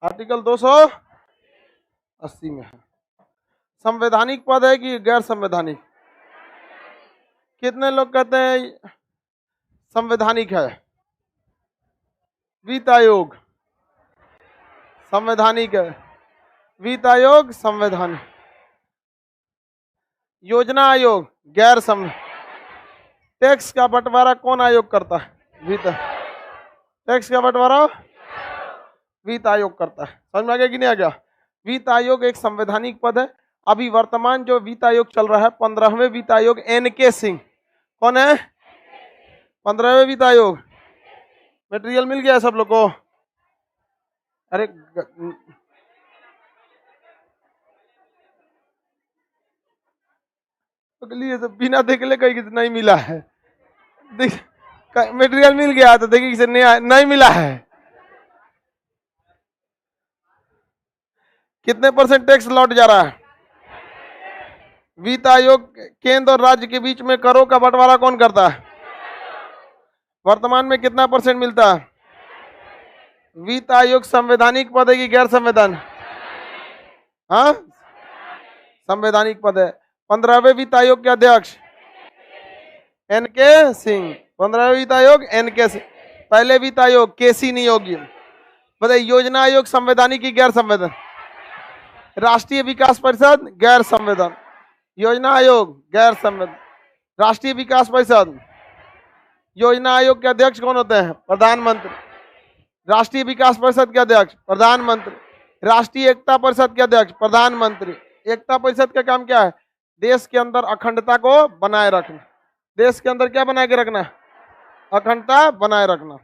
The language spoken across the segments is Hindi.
आर्टिकल 280 में है। संवैधानिक पद है कि गैर संवैधानिक? कितने लोग कहते हैं संवैधानिक है? वित्त आयोग संवैधानिक है, वित्त आयोग संवैधानिक, योजना आयोग गैर संवैधानिक। टैक्स का बंटवारा कौन आयोग करता है? वित्त। टैक्स का बंटवारा वित्त आयोग करता है। समझ में आ गया कि नहीं आ गया? वित्त आयोग एक संवैधानिक पद है। अभी वर्तमान जो वित्त आयोग चल रहा है 15वें वित्त आयोग एनके सिंह। कौन है? 15वें वित्त आयोग। मटेरियल मिल गया है सब लोग को? अरे अगली तो बिना देख ले कहीं नहीं मिला है। मटेरियल मिल गया तो देखिए किसे नहीं मिला है। कितने % टैक्स लौट जा रहा है? वित्त आयोग केंद्र और राज्य के बीच में करों का बंटवारा कौन करता है? वर्तमान में कितना % मिलता है? वित्त आयोग संवैधानिक पद है कि गैर संवैधानिक? हाँ, संवैधानिक पद है। 15वें वित्त आयोग के अध्यक्ष एनके सिंह। 15वें वित्त आयोग एनके सिंह। पहले वित्त आयोग केसी नियोगी। बताइए योजना आयोग संवैधानिक की गैर संवैधानिक? राष्ट्रीय विकास परिषद गैर संवैधानिक, योजना आयोग गैर संवैधानिक। राष्ट्रीय विकास परिषद, योजना आयोग के अध्यक्ष कौन होते हैं? प्रधानमंत्री। राष्ट्रीय विकास परिषद के अध्यक्ष प्रधानमंत्री। राष्ट्रीय एकता परिषद के अध्यक्ष प्रधानमंत्री। एकता परिषद का काम क्या है? देश के अंदर अखंडता को बनाए रखना। देश के अंदर क्या बनाए के रखना? अखंडता बनाए रखना।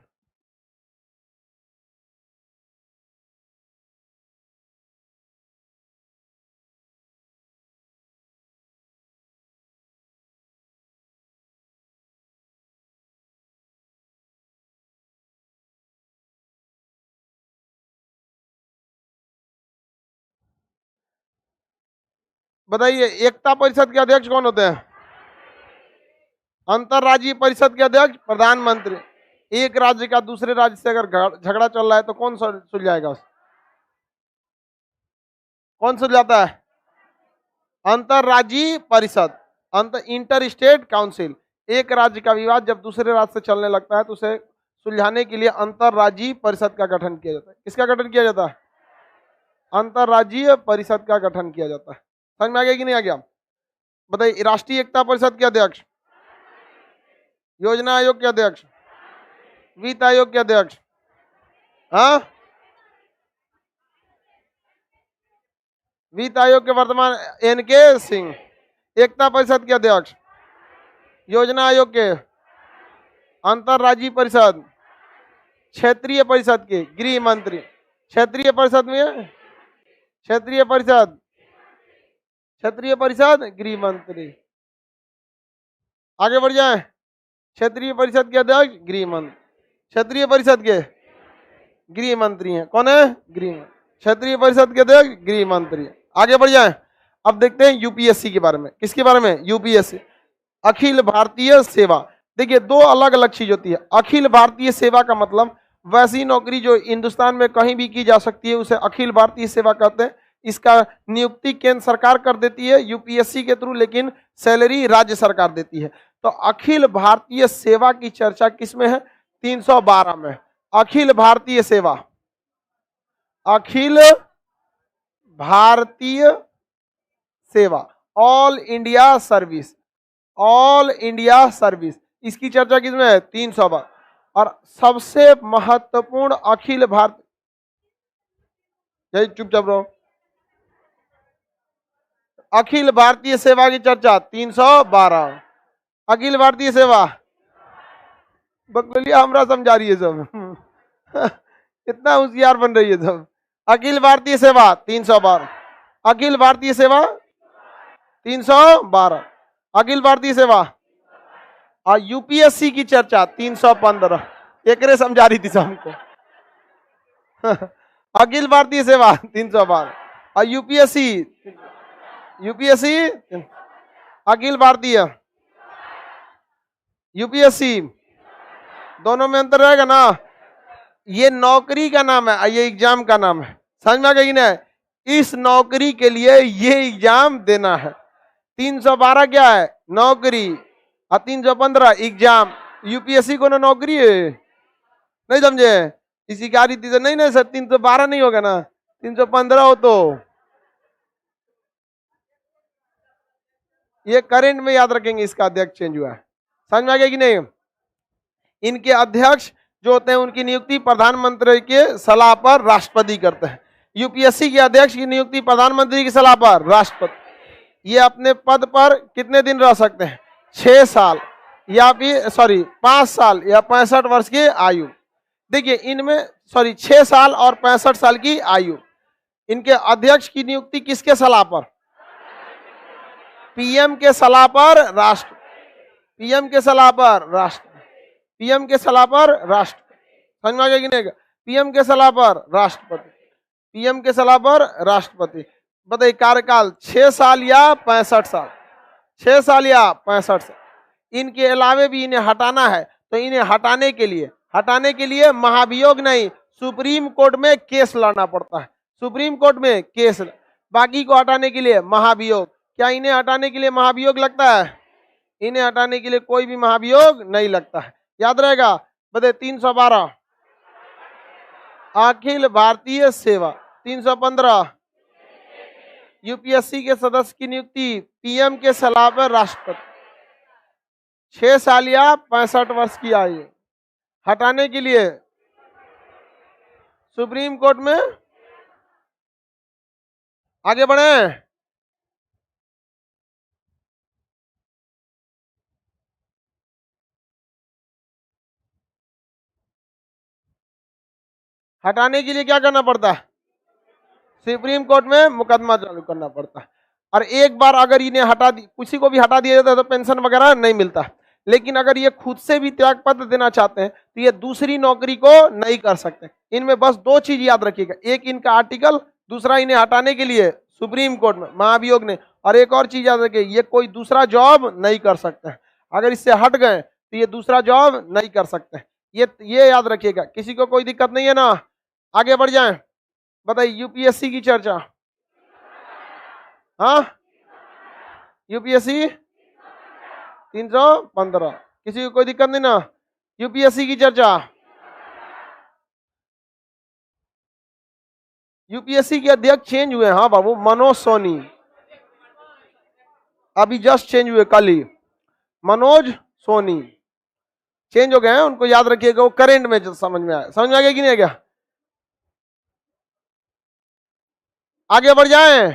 बताइए एकता परिषद के अध्यक्ष कौन होते हैं? अंतरराज्यीय परिषद के अध्यक्ष प्रधानमंत्री। एक राज्य का दूसरे राज्य से अगर झगड़ा चल रहा है तो कौन सुलझाएगा? कौन सुलझाता है? अंतरराज्यीय परिषद, इंटर स्टेट काउंसिल। एक राज्य का विवाद जब दूसरे राज्य से चलने लगता है तो उसे सुलझाने के लिए अंतरराज्यीय परिषद का गठन किया जाता है। किसका गठन किया जाता है? अंतरराज्यीय परिषद का गठन किया जाता है। समझ में आ गया कि नहीं आ गया? बताइए राष्ट्रीय एकता परिषद के अध्यक्ष, योजना आयोग के अध्यक्ष, वित्त आयोग के अध्यक्ष। हाँ, वित्त आयोग के वर्तमान एनके सिंह। एकता परिषद के अध्यक्ष, योजना आयोग के, अंतरराज्यीय परिषद, क्षेत्रीय परिषद के गृह मंत्री। क्षेत्रीय परिषद में क्षेत्रीय परिषद, क्षेत्रीय परिषद गृह मंत्री। आगे बढ़ जाए। क्षेत्रीय परिषद के अध्यक्ष गृह मंत्री। क्षेत्रीय परिषद के गृह मंत्री हैं। कौन है? गृह मंत्री। क्षेत्रीय परिषद के अध्यक्ष गृह मंत्री। आगे बढ़ जाए। अब देखते हैं यूपीएससी के बारे में। किसके बारे में? यूपीएससी, अखिल भारतीय सेवा। देखिए दो अलग अलग चीज होती है। अखिल भारतीय सेवा का मतलब वैसी नौकरी जो हिंदुस्तान में कहीं भी की जा सकती है उसे अखिल भारतीय सेवा कहते हैं। इसका नियुक्ति केंद्र सरकार कर देती है यूपीएससी के थ्रू, लेकिन सैलरी राज्य सरकार देती है। तो अखिल भारतीय सेवा की चर्चा किसमें है? 312 में। अखिल भारतीय सेवा, अखिल भारतीय सेवा, all India service, all India service, इसकी चर्चा किसमें है? 312। और सबसे महत्वपूर्ण अखिल भारत, यही चुपचाप रहो, अखिल भारतीय सेवा की चर्चा 312। अखिल भारतीय सेवा बकलोलिया हमरा समझा रही है सब। इतना होशियार बन रही है सब। अखिल भारतीय सेवा 312, अखिल भारतीय सेवा 312, अखिल भारतीय सेवा। और यूपीएससी की चर्चा 315। एक समझा रही थी हमको। अखिल भारतीय सेवा 312 और UPSC, UPSC Akhil Bharatiya, UPSC, दोनों में अंतर रहेगा ना? ये नौकरी का नाम है, ये एग्जाम का नाम है। समझ में आ गया कि नहीं? इस नौकरी के लिए ये एग्जाम देना है। 312 क्या है? नौकरी। और 315 एग्जाम। यूपीएससी को ना नौकरी है, नहीं समझे? इसी की रीति से नहीं सर, 312 नहीं होगा ना, 315 हो तो ये करंट में याद रखेंगे। इसका अध्यक्ष चेंज हुआ है, समझ में आ गया कि नहीं? इनके अध्यक्ष जो होते हैं उनकी नियुक्ति प्रधानमंत्री के सलाह पर राष्ट्रपति करते हैं। यूपीएससी के अध्यक्ष की नियुक्ति प्रधानमंत्री की सलाह पर राष्ट्रपति। ये अपने पद पर कितने दिन रह सकते हैं? 6 साल या फिर 5 साल या 65 वर्ष की आयु। देखिए इनमें 6 साल और 65 साल की आयु। इनके अध्यक्ष की नियुक्ति किसके सलाह पर? पीएम के सलाह पर राष्ट्र, पीएम के सलाह पर राष्ट्र, पीएम के सलाह पर राष्ट्र। समझ में आ गया कि नहीं? पीएम के सलाह पर राष्ट्रपति, पीएम के सलाह पर राष्ट्रपति। बताइए कार्यकाल 6 साल या 65 साल? 6 साल या 65 साल। इनके अलावे भी इन्हें हटाना है, तो इन्हें हटाने के लिए महाभियोग नहीं, सुप्रीम कोर्ट में केस लड़ना पड़ता है। सुप्रीम कोर्ट में केस। बाकी को हटाने के लिए महाभियोग। क्या इन्हें हटाने के लिए महाभियोग लगता है? इन्हें हटाने के लिए कोई भी महाभियोग नहीं लगता है, याद रहेगा। बताइए 312 अखिल भारतीय सेवा, 315 यूपीएससी के सदस्य की नियुक्ति पीएम के सलाह पर राष्ट्रपति, 6 साल या 65 वर्ष की आयु। हटाने के लिए सुप्रीम कोर्ट में। आगे बढ़े। हटाने के लिए क्या करना पड़ता है? सुप्रीम कोर्ट में मुकदमा चालू करना पड़ता है। और एक बार अगर इन्हें हटा दी, किसी को भी हटा दिया जाता है तो पेंशन वगैरह नहीं मिलता। लेकिन अगर ये खुद से भी त्याग पत्र देना चाहते हैं तो ये दूसरी नौकरी को नहीं कर सकते। इनमें बस 2 चीज याद रखिएगा, एक इनका आर्टिकल, दूसरा इन्हें हटाने के लिए सुप्रीम कोर्ट में महाभियोग ने। और एक और चीज याद रखिए, ये कोई दूसरा जॉब नहीं कर सकते हैं। अगर इससे हट गए तो ये दूसरा जॉब नहीं कर सकते। ये याद रखिएगा। किसी को कोई दिक्कत नहीं है ना? आगे बढ़ जाएं। बताइए यूपीएससी की चर्चा। हाँ, यूपीएससी 315। किसी को कोई दिक्कत नहीं ना? यूपीएससी की चर्चा। यूपीएससी के अध्यक्ष चेंज हुए। हाँ बाबू, मनोज सोनी अभी जस्ट चेंज हुए, कल ही। मनोज सोनी चेंज हो गए हैं, उनको याद रखिएगा। वो करेंट में समझ में आया, समझ में आ गया कि नहीं आ गया? आगे बढ़ जाएं।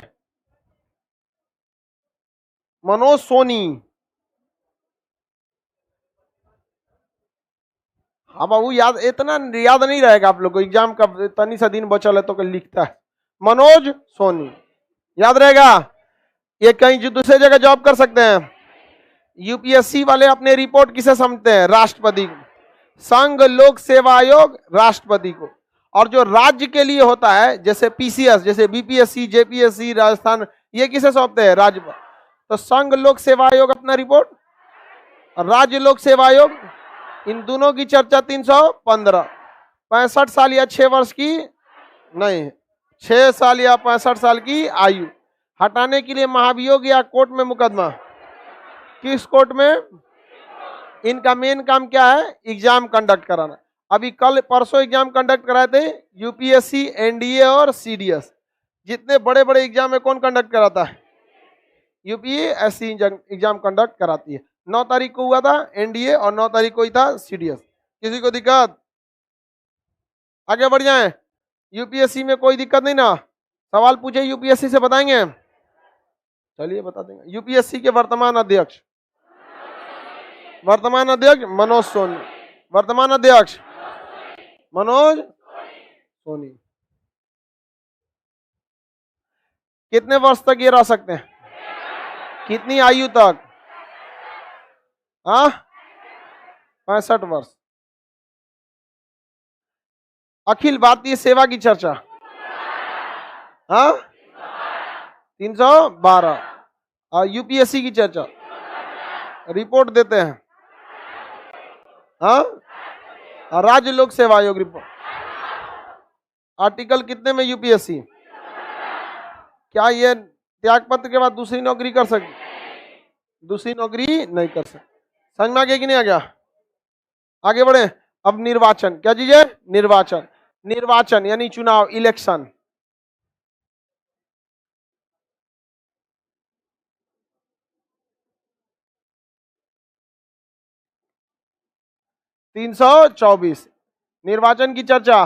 मनोज सोनी। हाँ बाबू, याद इतना याद नहीं रहेगा आप लोग को। एग्जाम का तनी सा दिन बचल है तो कल लिखता है। मनोज सोनी याद रहेगा। ये कहीं दूसरे जगह जॉब कर सकते हैं। यूपीएससी वाले अपने रिपोर्ट किसे समझते हैं? राष्ट्रपति को। संघ लोक सेवा आयोग राष्ट्रपति को। और जो राज्य के लिए होता है, जैसे पीसीएस, जैसे बीपीएससी, जेपीएससी, राजस्थान, ये किसे सौंपते हैं? राज्यपाल। तो संघ लोक सेवा आयोग अपना रिपोर्ट, और राज्य लोक सेवा आयोग, इन दोनों की चर्चा 315। 65 साल या 6 वर्ष की नहीं, 6 साल या 65 साल की आयु। हटाने के लिए महाभियोग या कोर्ट में मुकदमा। किस कोर्ट में? इनका मेन काम क्या है? एग्जाम कंडक्ट कराना। अभी कल परसों एग्जाम कंडक्ट कराए थे यूपीएससी, एनडीए और सीडीएस। जितने बड़े बड़े एग्जाम है कौन कंडक्ट कराता है? यूपीएससी एग्जाम कंडक्ट कराती है। 9 तारीख को हुआ था एनडीए और 9 तारीख को ही था सीडीएस। किसी को दिक्कत? आगे बढ़ जाएं। यूपीएससी में कोई दिक्कत नहीं ना? सवाल पूछे यूपीएससी से, बताएंगे? चलिए बता देंगे। यूपीएससी के वर्तमान अध्यक्ष मनोज सोनी। वर्तमान अध्यक्ष मनोज सोनी। कितने वर्ष तक ये रह सकते हैं? कितनी आयु तक? 65 वर्ष। अखिल भारतीय सेवा की चर्चा। 312। और यूपीएससी की चर्चा रिपोर्ट देते हैं। हाँ, राज्य लोक सेवा आयोग रिपोर्ट। आर्टिकल कितने में यूपीएससी? क्या ये त्याग पत्र के बाद दूसरी नौकरी कर सकते? दूसरी नौकरी नहीं कर सकते। समझ में आ गया कि नहीं आ गया? आगे बढ़े। अब निर्वाचन, क्या चीज है? निर्वाचन। निर्वाचन यानी चुनाव, इलेक्शन। तीन सौ 24 निर्वाचन की चर्चा।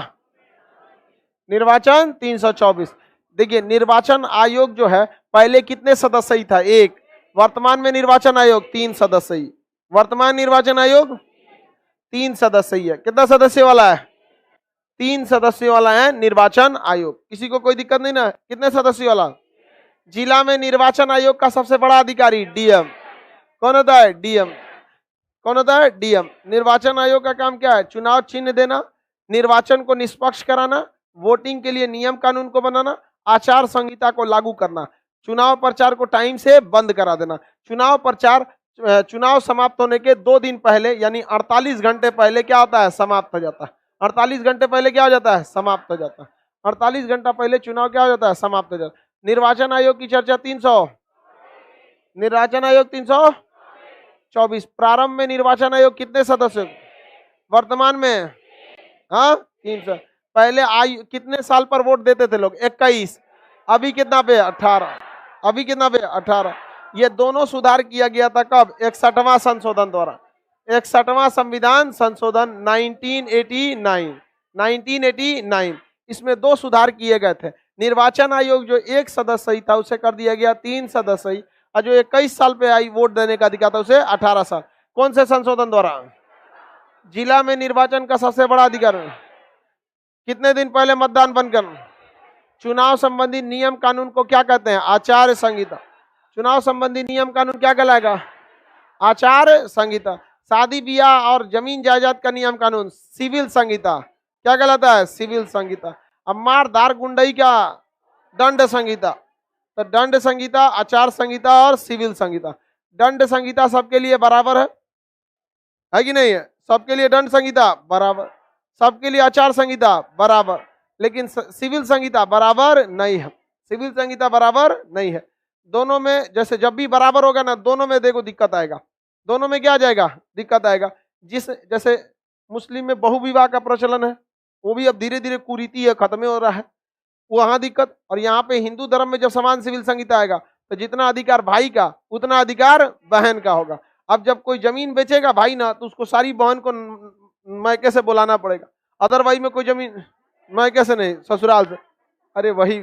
निर्वाचन 324। देखिए निर्वाचन आयोग जो है पहले कितने सदस्य था? एक। वर्तमान में निर्वाचन आयोग 3 सदस्य। वर्तमान निर्वाचन आयोग 3 सदस्य है। कितना सदस्य वाला है? 3 सदस्य वाला है निर्वाचन आयोग। किसी को कोई दिक्कत नहीं ना? कितने सदस्य वाला? जिला में निर्वाचन आयोग का सबसे बड़ा अधिकारी डीएम। कौन होता है? डीएम। कौन होता है? डीएम। निर्वाचन आयोग का काम क्या है? चुनाव चिन्ह देना, निर्वाचन को निष्पक्ष कराना, वोटिंग के लिए नियम कानून को बनाना, आचार संहिता को लागू करना, चुनाव प्रचार को टाइम से बंद करा देना। चुनाव प्रचार चुनाव समाप्त होने के 2 दिन पहले यानी 48 घंटे पहले क्या होता है? समाप्त हो जाता है। 48 घंटे पहले क्या हो जाता है? समाप्त हो जाता है। 48 घंटा पहले चुनाव क्या हो जाता है? समाप्त हो जाता है। निर्वाचन आयोग की चर्चा 300। निर्वाचन आयोग 324। प्रारंभ में निर्वाचन आयोग कितने सदस्य? वर्तमान में हाँ 300। पहले आयु कितने साल पर वोट देते थे लोग? 21। अभी कितना पे? 18। अभी कितना पे? 18। ये दोनों सुधार किया गया था कब? 61वां संशोधन द्वारा। 61वां संविधान संशोधन 1989। 1989 इसमें 2 सुधार किए गए थे। निर्वाचन आयोग जो 1 सदस्य था उसे कर दिया गया 3 सदस्य, और जो 21 साल पे आई वोट देने का अधिकार था उसे 18 साल। कौन से संशोधन द्वारा? जिला में निर्वाचन का सबसे बड़ा अधिकार। कितने दिन पहले मतदान बंद करना? चुनाव संबंधी नियम कानून को क्या कहते हैं? आचार संहिता। चुनाव संबंधी नियम कानून क्या कहलाएगा? आचार संहिता। शादी ब्याह और जमीन जायदाद का नियम कानून सिविल संहिता। क्या कहलाता है? सिविल संहिता। अब मार धार गुंडई क्या? दंड संहिता। तो दंड संहिता, आचार संहिता और सिविल संहिता। दंड संहिता सबके लिए बराबर है कि नहीं है? सबके लिए दंड संहिता बराबर, सबके लिए आचार संहिता बराबर, लेकिन सिविल संहिता बराबर नहीं है। सिविल संहिता बराबर नहीं है। दोनों में जैसे जब भी बराबर होगा ना, दोनों में देखो दिक्कत आएगा। दोनों में क्या आ जाएगा? दिक्कत आएगा। जैसे मुस्लिम में बहुविवाह का प्रचलन है, वो भी अब धीरे धीरे कुरीति है, खत्म हो रहा है, वहां दिक्कत। और यहाँ पे हिंदू धर्म में जब समान सिविल संहिता आएगा तो जितना अधिकार भाई का उतना अधिकार बहन का होगा। अब जब कोई जमीन बेचेगा भाई ना, तो उसको सारी बहन को मैके से बुलाना पड़ेगा। अदरवाइज में कोई जमीन मैके से नहीं, ससुराल से। अरे वही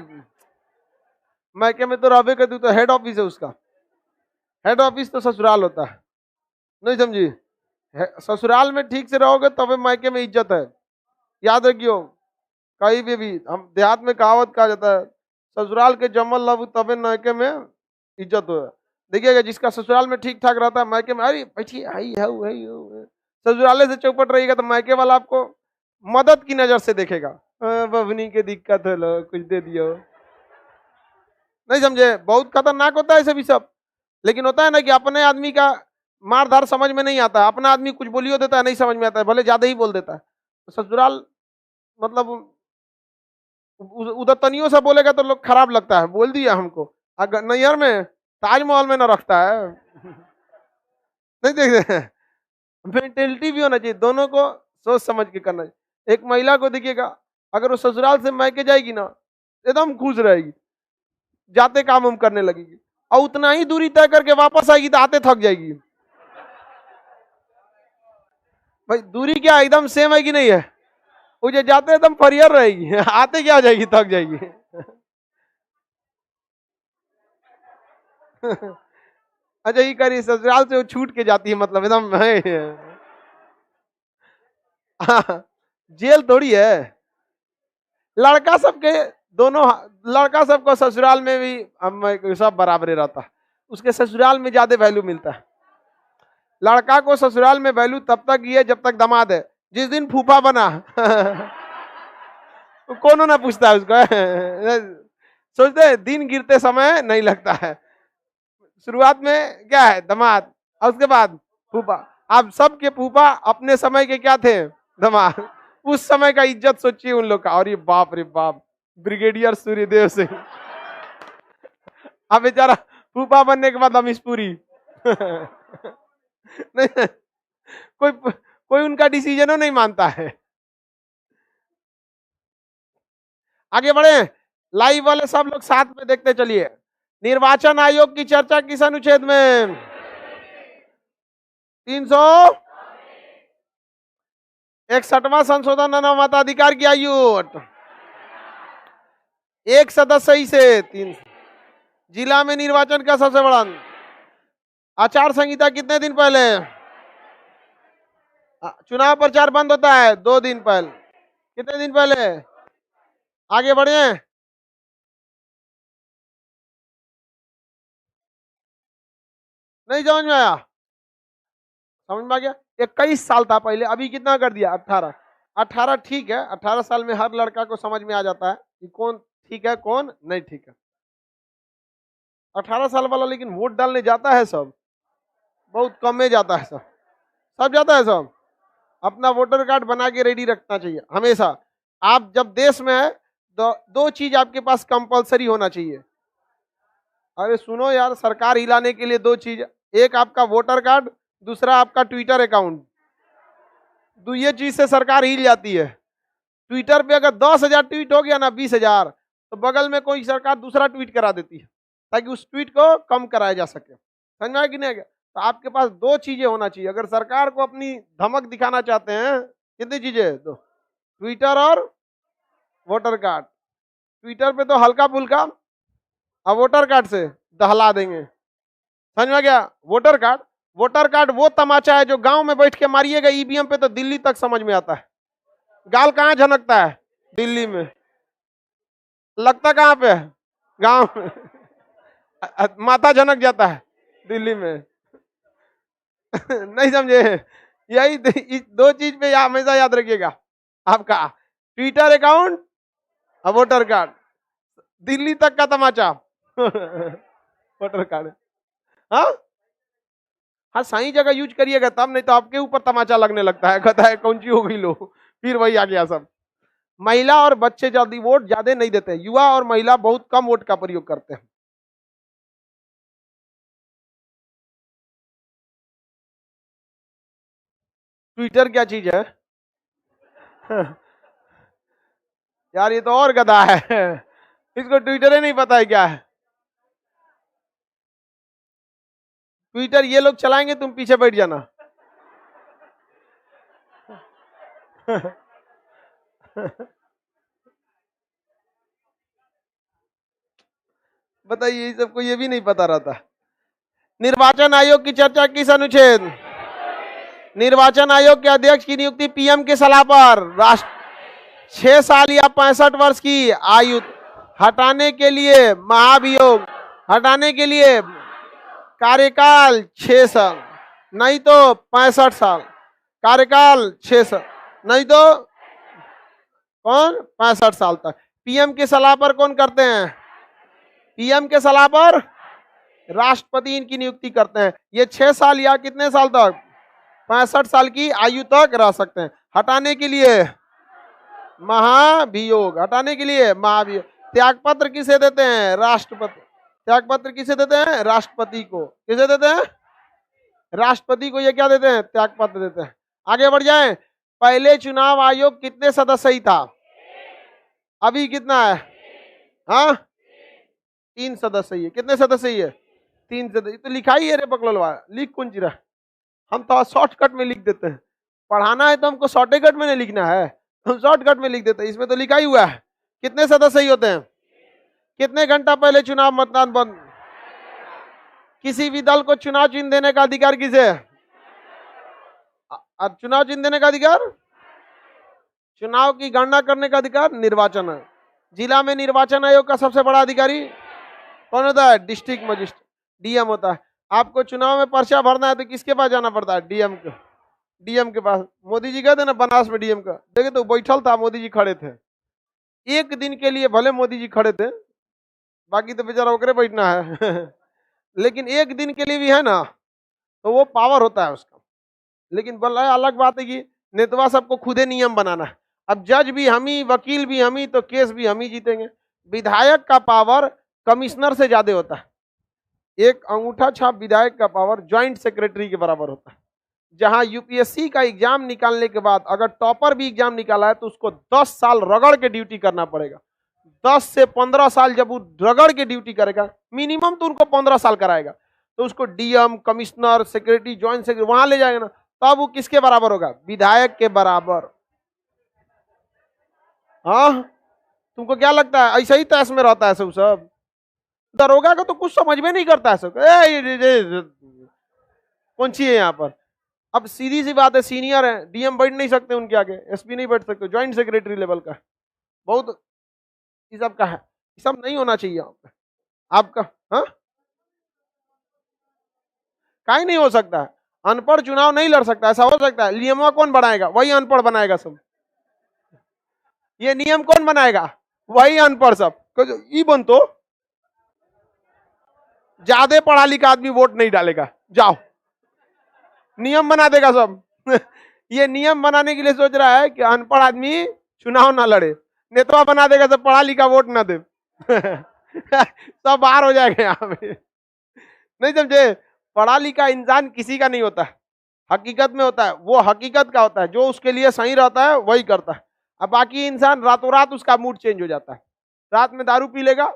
मैके में तो रहबे कर, तो हेड ऑफिस है उसका। हेड ऑफिस तो ससुराल होता है, नहीं समझी? ससुराल में ठीक से रहोगे तब मैके में इज्जत है। याद रखियो, कहीं भी हम देहात में कहावत कहा जाता है, ससुराल के जमल लव तबे मैके में इज्जत हो। देखिएगा जिसका ससुराल में ठीक ठाक रहता है, मैके में अरे बैठिए आई है, ससुराले से चौपट रहेगा तो मैके वाला आपको मदद की नजर से देखेगा। बबनी के दिक्कत है, लो कुछ दे दियो। नहीं समझे? बहुत खतरनाक होता है ऐसे भी सब। लेकिन होता है ना कि अपने आदमी का मार धार समझ में नहीं आता है, अपना आदमी कुछ बोलियो देता है, नहीं समझ में आता है, भले ज्यादा ही बोल देता है। तो ससुराल मतलब उधर तनियों से बोलेगा तो लोग खराब लगता है, बोल दिया हमको। अगर नैयर में ताजमहल में न रखता है नहीं देखते। मेंटेलिटी भी होना चाहिए, दोनों को सोच समझ के करना चाहिए। एक महिला को देखिएगा, अगर वो ससुराल से मैके जाएगी ना, एकदम खुश रहेगी, जाते काम हम करने लगेगी, और उतना ही दूरी तय करके वापस आएगी तो आते थक जाएगी। भाई दूरी क्या एकदम सेम है कि नहीं है? वो जो जाते एकदम फरियर रहेगी, आते क्या जाएगी, थक जाएगी। अच्छा ये करी ससुराल से वो छूट के जाती है, मतलब एकदम जेल थोड़ी है। लड़का सबके दोनों, लड़का सबको ससुराल में भी हम सब बराबर रहता है, उसके ससुराल में ज्यादा वैल्यू मिलता है। लड़का को ससुराल में वैल्यू तब तक ही है जब तक दामाद है। जिस दिन फूफा बना तो कौन ना पूछता है उसको। सोचते हैं दिन गिरते समय नहीं लगता है। शुरुआत में क्या है? दामाद, और उसके बाद फूफा। अब सबके फूफा अपने समय के क्या थे? दामाद। उस समय का इज्जत सोचिए उन लोग का। और ये बाप रे बाप, ब्रिगेडियर सूर्यदेव सिंह, अब बेचारा फूफा बनने के बाद अमीश पुरी नहीं, कोई कोई उनका डिसीजन नहीं मानता है। आगे बढ़े, लाइव वाले सब लोग साथ में देखते चलिए। निर्वाचन आयोग की चर्चा किस अनुच्छेद में? 361वां संशोधन मताधिकार की आयु 1 सदस्य से 3। जिला में निर्वाचन का सबसे बड़ा आचार संहिता कितने दिन पहले? चुनाव प्रचार बंद होता है 2 दिन पहले। कितने दिन पहले? आगे बढ़े, नहीं समझ में आया? समझ में आ गया? 21 साल था पहले, अभी कितना कर दिया? 18। 18 ठीक है, 18 साल में हर लड़का को समझ में आ जाता है कि कौन ठीक है कौन नहीं ठीक है। 18 साल वाला लेकिन वोट डालने जाता है सब? बहुत कम में जाता है। सब जाता है सब। अपना वोटर कार्ड बना के रेडी रखना चाहिए हमेशा। आप जब देश में है तो 2 चीज आपके पास कंपलसरी होना चाहिए। अरे सुनो यार, सरकार हिलाने के लिए 2 चीज, एक आपका वोटर कार्ड, दूसरा आपका ट्विटर अकाउंट। ये चीज से सरकार हिल जाती है। ट्विटर पे अगर 10,000 ट्वीट हो गया ना, 20,000, तो बगल में कोई सरकार दूसरा ट्वीट करा देती है ताकि उस ट्वीट को कम कराया जा सके। समझ में आया कि नहीं? तो आपके पास 2 चीजें होना चाहिए अगर सरकार को अपनी धमक दिखाना चाहते हैं। कितनी चीजें? 2, ट्विटर और वोटर कार्ड। ट्विटर पे तो हल्का फुल्का, अब वोटर कार्ड से दहला देंगे। समझ में गया? वोटर कार्ड वो तमाचा है जो गांव में बैठ के मारिएगा ईवीएम पे तो दिल्ली तक समझ में आता है। गाल कहाँ झनकता है? दिल्ली में। लगता कहाँ पे है? गांव में। माथा झनक जाता है दिल्ली में। नहीं समझे? यही 2 चीज पे हमेशा याद रखिएगा, आपका ट्विटर अकाउंट और वोटर कार्ड, दिल्ली तक का तमाचा। वोटर कार्ड, हाँ हाँ, सही जगह यूज करिएगा तब, नहीं तो आपके ऊपर तमाचा लगने लगता है, कहता है कौन सी हो गई लो, फिर वही आ गया सब। महिला और बच्चे जल्दी वोट ज्यादा नहीं देते हैं, युवा और महिला बहुत कम वोट का प्रयोग करते हैं। ट्विटर क्या चीज है? यार ये तो और गधा है, इसको ट्विटर ही नहीं पता है क्या है। ट्विटर ये लोग चलाएंगे, तुम पीछे बैठ जाना। बताइए, ये सबको ये भी नहीं पता रहता। निर्वाचन आयोग की चर्चा किस अनुच्छेद? निर्वाचन आयोग के अध्यक्ष की नियुक्ति पीएम के सलाह पर राष्ट्र 6 साल या 65 वर्ष की आयु हटाने के लिए महाभियोग, हटाने के लिए कार्यकाल 6 साल, नहीं तो 65 साल। कार्यकाल 6 साल, नहीं तो कौन 65 साल तक। पीएम के सलाह पर कौन करते हैं? पीएम के सलाह पर राष्ट्रपति इनकी नियुक्ति करते हैं। ये 6 साल या कितने साल तक? 65 साल की आयु तक रह सकते हैं। हटाने के लिए महाभियोग, हटाने के लिए महाभियोग। त्यागपत्र किसे देते हैं? राष्ट्रपति। त्यागपत्र किसे देते हैं? राष्ट्रपति को। किसे देते हैं? राष्ट्रपति को। ये क्या देते हैं? त्यागपत्र देते हैं। आगे बढ़ जाएं। पहले चुनाव आयोग कितने सदस्य ही था? अभी कितना है? हाँ, 3 सदस्य ही है। कितने सदस्य ही है? 3 सदस्य। तो लिखा ही है रे बकलवा, लिख कौन चिरा? हम तो शॉर्टकट में लिख देते हैं। पढ़ाना है तो हमको शॉर्टकट में नहीं लिखना है, हम शॉर्टकट में लिख देते हैं। इसमें तो लिखा ही हुआ है। कितने सदस्य ही होते हैं? कितने घंटा पहले चुनाव मतदान बंद? किसी भी दल को चुनाव चिन्ह देने का अधिकार किसे है? चुनाव चिन्ह देने का अधिकार, चुनाव की गणना करने का अधिकार निर्वाचन है। जिला में निर्वाचन आयोग का सबसे बड़ा अधिकारी कौन होता है? डिस्ट्रिक्ट मजिस्ट्रेट, डीएम होता है। आपको चुनाव में पर्चा भरना है तो किसके पास जाना पड़ता है? डीएम के। डीएम के पास। मोदी जी गए थे ना बनास में डीएम का, देखे तो बैठल था, मोदी जी खड़े थे। 1 दिन के लिए भले मोदी जी खड़े थे, बाकी तो बेचारा ओकरे बैठना है लेकिन 1 दिन के लिए भी है ना, तो वो पावर होता है उसका। लेकिन बोला अलग बात है कि नेतवा सबको खुदे नियम बनाना है। अब जज भी हम ही, वकील भी हम ही, तो केस भी हम ही जीतेंगे। विधायक का पावर कमिश्नर से ज्यादा होता है। एक अंगूठा छाप विधायक का पावर ज्वाइंट सेक्रेटरी के बराबर होता है। जहां यूपीएससी का एग्जाम निकालने के बाद अगर टॉपर भी एग्जाम निकाला है तो उसको 10 साल रगड़ के ड्यूटी करना पड़ेगा। 10 से 15 साल जब वो रगड़ के ड्यूटी करेगा, मिनिमम तो उनको 15 साल कराएगा, तो उसको DM, commissioner, secretary, joint secretary वहां ले जाएगा ना, तब वो किसके बराबर होगा? विधायक के बराबर। हाँ, तुमको क्या लगता है ऐसा ही तैस में रहता है सब? दरोगा का तो कुछ समझ में नहीं करता है सब। कौन सी है यहाँ पर? अब सीधी सी बात है, सीनियर है, डीएम बैठ नहीं सकते उनके आगे, एसपी नहीं बैठ सकते, ज्वाइंट सेक्रेटरी लेवल का बहुत ये सब का है। ये सब नहीं होना चाहिए आपका। हाँ, काहे नहीं हो सकता है? अनपढ़ चुनाव नहीं लड़ सकता, ऐसा हो सकता है? नियम कौन बनाएगा? वही अनपढ़ बनाएगा सब। ये नियम कौन बनाएगा? वही अनपढ़ सब। ये बन तो ज्यादा पढ़ा लिखा आदमी वोट नहीं डालेगा, जाओ नियम बना देगा सब। ये नियम बनाने के लिए सोच रहा है कि अनपढ़ आदमी चुनाव ना लड़े, नेता बना देगा सब पढ़ा लिखा वोट ना दे। सब बाहर हो जाएगा यहाँ पे। नहीं समझे? पढ़ा लिखा इंसान किसी का नहीं होता है, हकीकत में होता है, वो हकीकत का होता है, जो उसके लिए सही रहता है वही करता है। अब बाकी इंसान रातों रात उसका मूड चेंज हो जाता है, रात में दारू पी लेगा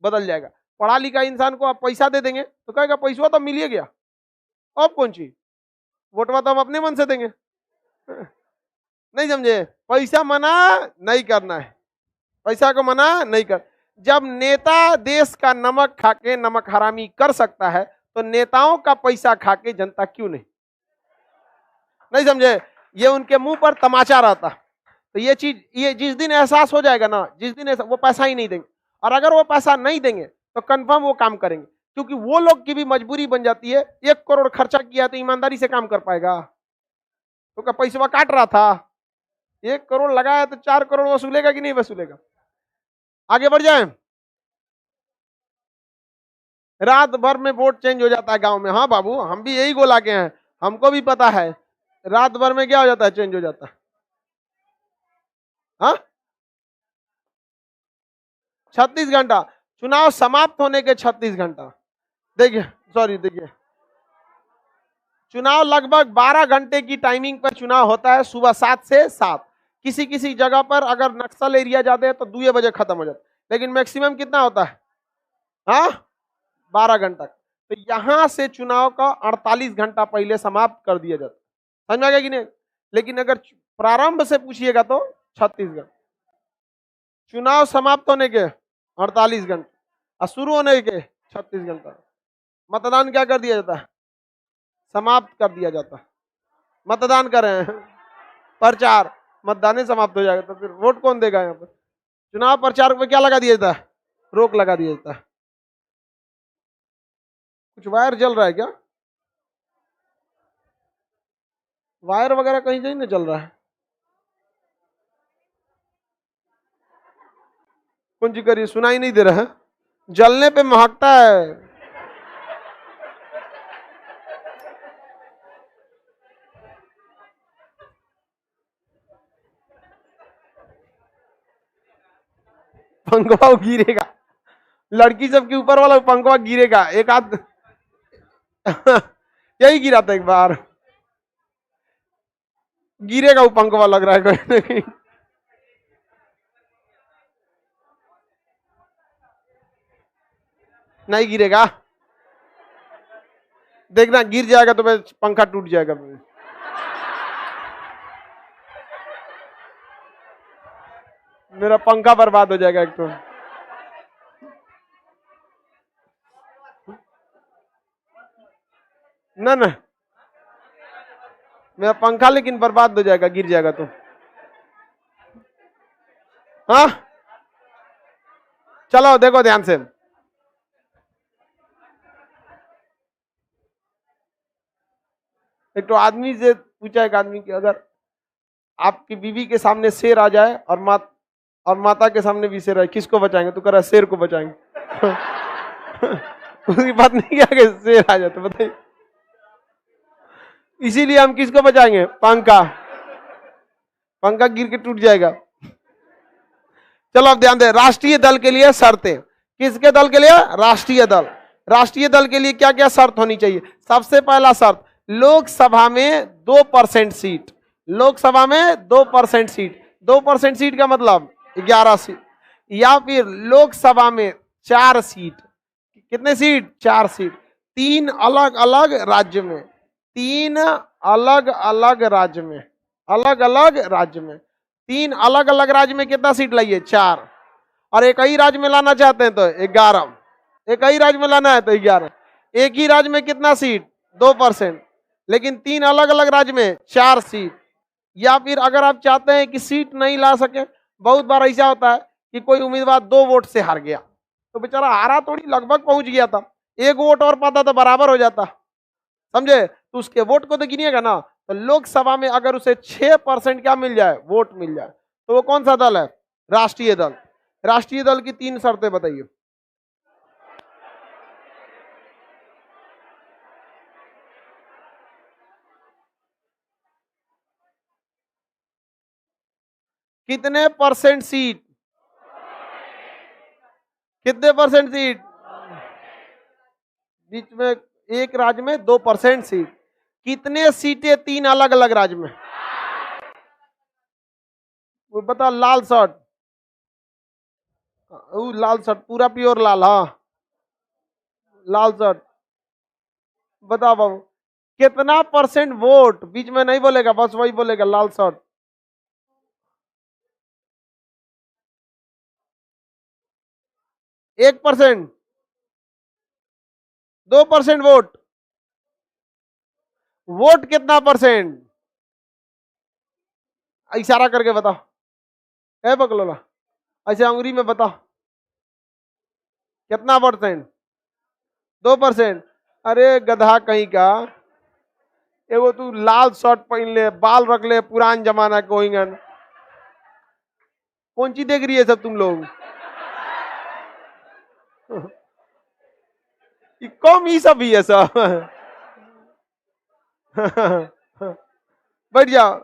बदल जाएगा। पढ़ा लिखा इंसान को आप पैसा दे देंगे तो कहेगा पैसा तो मिल ही गया, अब कौन चीज, वोटवा तो हम अपने मन से देंगे। नहीं समझे? पैसा मना नहीं करना है, पैसा को मना नहीं कर। जब नेता देश का नमक खाके नमक हरामी कर सकता है तो नेताओं का पैसा खाके जनता क्यों नहीं? नहीं समझे? ये उनके मुंह पर तमाचा रहता। तो ये चीज, ये जिस दिन एहसास हो जाएगा ना, जिस दिन वो पैसा ही नहीं देंगे, और अगर वो पैसा नहीं देंगे तो कंफर्म वो काम करेंगे, क्योंकि वो लोग की भी मजबूरी बन जाती है। 1 करोड़ खर्चा किया तो ईमानदारी से काम कर पाएगा? तो क्या पैसा काट रहा था? 1 करोड़ लगाया तो 4 करोड़ वसूलेगा कि नहीं वसूलेगा? आगे बढ़ जाए। रात भर में वोट चेंज हो जाता है गांव में। हाँ बाबू, हम भी यही गोला के हैं, हमको भी पता है। रात भर में क्या हो जाता है? चेंज हो जाता है। हाँ, 36 घंटा। चुनाव समाप्त होने के 36 घंटा। देखिए, सॉरी, देखिए, चुनाव लगभग 12 घंटे की टाइमिंग पर चुनाव होता है, सुबह 7 से 7। किसी किसी जगह पर अगर नक्सल एरिया जाते हैं तो 2 बजे खत्म हो जाता है, लेकिन मैक्सिमम कितना होता है? हाँ, 12 घंटा। तो यहां से चुनाव का 48 घंटा पहले समाप्त कर दिया जाता है। समझ में आ गया कि नहीं? लेकिन अगर प्रारंभ से पूछिएगा तो 36 घंटा। चुनाव समाप्त होने के 48 घंटे और शुरू होने के 36 घंटा। मतदान क्या कर दिया जाता है? समाप्त कर दिया जाता है। मतदान कर रहे हैं, प्रचार, मतदान ही समाप्त हो जाएगा तो फिर वोट कौन देगा? यहाँ पर चुनाव प्रचार पे क्या लगा दिया जाता है? रोक लगा दिया जाता है। कुछ वायर जल रहा है क्या? वायर वगैरह कहीं कहीं नहीं चल रहा है। कौन सी करिए, सुनाई नहीं दे रहा है? जलने पे महकता है। पंखवा गिरेगा, लड़की सबके ऊपर वाला पंखवा गिरेगा। एक आध यही गिरा था एक बार, गिरेगा वो पंखवा, लग रहा है कहीं नहीं। नहीं गिरेगा, देखना गिर जाएगा तो पंखा टूट जाएगा। मेरा पंखा बर्बाद हो जाएगा एक तो। ना ना, मेरा पंखा लेकिन बर्बाद हो जाएगा, गिर जाएगा तो। हाँ, चलो देखो ध्यान से। एक तो आदमी से पूछा, एक आदमी की, अगर आपकी बीवी के सामने शेर आ जाए और माता के सामने भी शेर आए, किसको बचाएंगे? तो कह रहा शेर को बचाएंगे। उसकी बात नहीं क्या कि शेर आ जाए तो बताइए, इसीलिए हम किसको बचाएंगे? पंखा। पंखा गिर के टूट जाएगा। चलो अब ध्यान दे, राष्ट्रीय दल के लिए शर्तें। किसके दल के लिए? राष्ट्रीय दल। राष्ट्रीय दल के लिए क्या क्या शर्त होनी चाहिए? सबसे पहला शर्त, लोकसभा में 2% सीट। लोकसभा में 2% सीट। 2% सीट का मतलब 11 सीट। या फिर लोकसभा में 4 सीट। कितने सीट? 4 सीट। 3 अलग अलग राज्य में। 3 अलग अलग राज्य में। अलग अलग राज्य में 3 अलग अलग राज्य में कितना सीट लाइए? 4। और एक ही राज्य में लाना चाहते हैं तो 11। एक ही राज्य में लाना है तो 11। एक ही राज्य में कितना सीट? 2%। लेकिन 3 अलग अलग राज्य में 4 सीट। या फिर अगर आप चाहते हैं कि सीट नहीं ला सके, बहुत बार ऐसा होता है कि कोई उम्मीदवार 2 वोट से हार गया, तो बेचारा हारा थोड़ी, लगभग पहुंच गया था, 1 वोट और पाता तो बराबर हो जाता, समझे? तो उसके वोट को तो गिनिएगा ना। तो लोकसभा में अगर उसे 6% क्या मिल जाए? वोट मिल जाए, तो वो कौन सा दल है? राष्ट्रीय दल। राष्ट्रीय दल की 3 शर्तें बताइए। कितने परसेंट सीट? कितने परसेंट सीट? बीच में एक राज्य में 2% सीट। कितने सीटें 3 अलग अलग राज्य में? वो बता। लाल शर्ट, लाल शर्ट पूरा प्योर लाल। हाँ, लाल शर्ट, बताओ बाबू कितना परसेंट वोट? बीच में नहीं बोलेगा, बस वही बोलेगा लाल शर्ट। 1%? 2% वोट? वोट कितना परसेंट? इशारा करके बताओ। है बकलोला, ऐसे अंगुरी में बताओ कितना परसेंट? 2%? अरे गधा कहीं का, एगो तू लाल शर्ट पहन ले, बाल रख ले पुरान जमाना के होइंगन, कौन सी देख रही है सब तुम लोग? कम ही सब ही है सब। बैठ जाओ,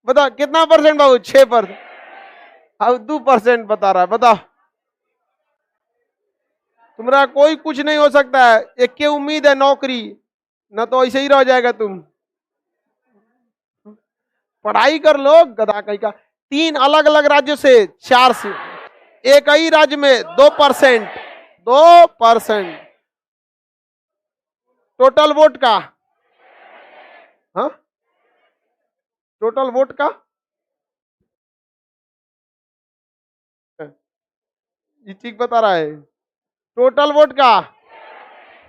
बता कितना परसेंट बाबू? 6%। अब 2% बता रहा है, बताओ। तुम्हारा कोई कुछ नहीं हो सकता है, एक के उम्मीद है नौकरी, न तो ऐसे ही रह जाएगा तुम। पढ़ाई कर लो गधा कहीं का। 3 अलग अलग राज्यों से 4 सीट, एक ही राज्य में 2%। 2% टोटल वोट का। हाँ, टोटल वोट का ये ठीक बता रहा है। टोटल वोट का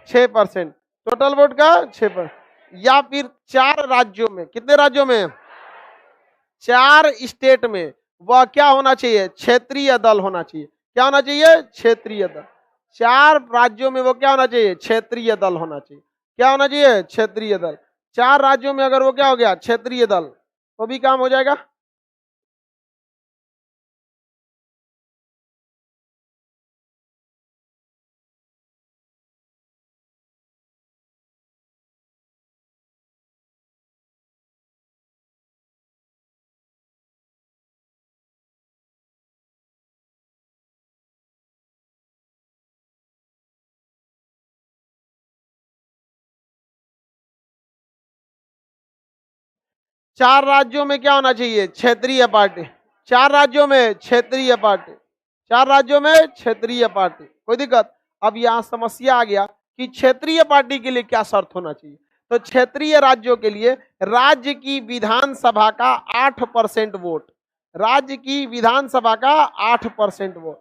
6%। टोटल वोट का 6%। या फिर 4 राज्यों में, कितने राज्यों में? 4 स्टेट में वह क्या होना चाहिए? क्षेत्रीय दल होना चाहिए। क्या होना चाहिए? क्षेत्रीय दल। 4 राज्यों में वो क्या होना चाहिए? क्षेत्रीय दल होना चाहिए। क्या होना चाहिए? क्षेत्रीय दल। 4 राज्यों में अगर वो क्या हो गया? क्षेत्रीय दल, तो भी काम हो जाएगा। चार राज्यों में क्या होना चाहिए? क्षेत्रीय पार्टी। 4 राज्यों में क्षेत्रीय पार्टी। 4 राज्यों में क्षेत्रीय पार्टी, कोई दिक्कत? अब यहां समस्या आ गया कि क्षेत्रीय पार्टी के लिए क्या शर्त होना चाहिए। तो क्षेत्रीय राज्यों के लिए राज्य की विधानसभा का 8% वोट। राज्य की विधानसभा का 8% वोट।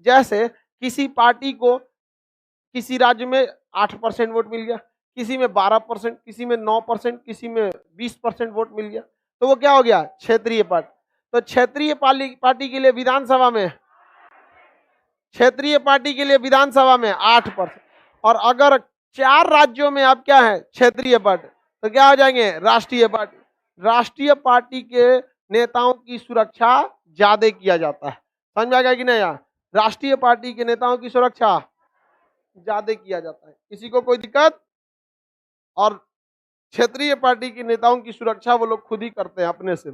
जैसे किसी पार्टी को किसी राज्य में 8% वोट मिल गया, किसी में 12%, किसी में 9%, किसी में 20% वोट मिल गया, तो वो क्या हो गया? क्षेत्रीय पार्टी। तो क्षेत्रीय पार्टी के लिए विधानसभा में, क्षेत्रीय पार्टी के लिए विधानसभा में 8%। और अगर 4 राज्यों में आप क्या है? क्षेत्रीय पार्टी, तो क्या हो जाएंगे? राष्ट्रीय पार्टी। राष्ट्रीय पार्टी के नेताओं की सुरक्षा ज्यादा किया जाता है, समझ में आ गया कि नहीं? यार, राष्ट्रीय पार्टी के नेताओं की सुरक्षा ज्यादा किया जाता है। किसी को कोई दिक्कत? और क्षेत्रीय पार्टी के नेताओं की सुरक्षा वो लोग खुद ही करते हैं अपने से।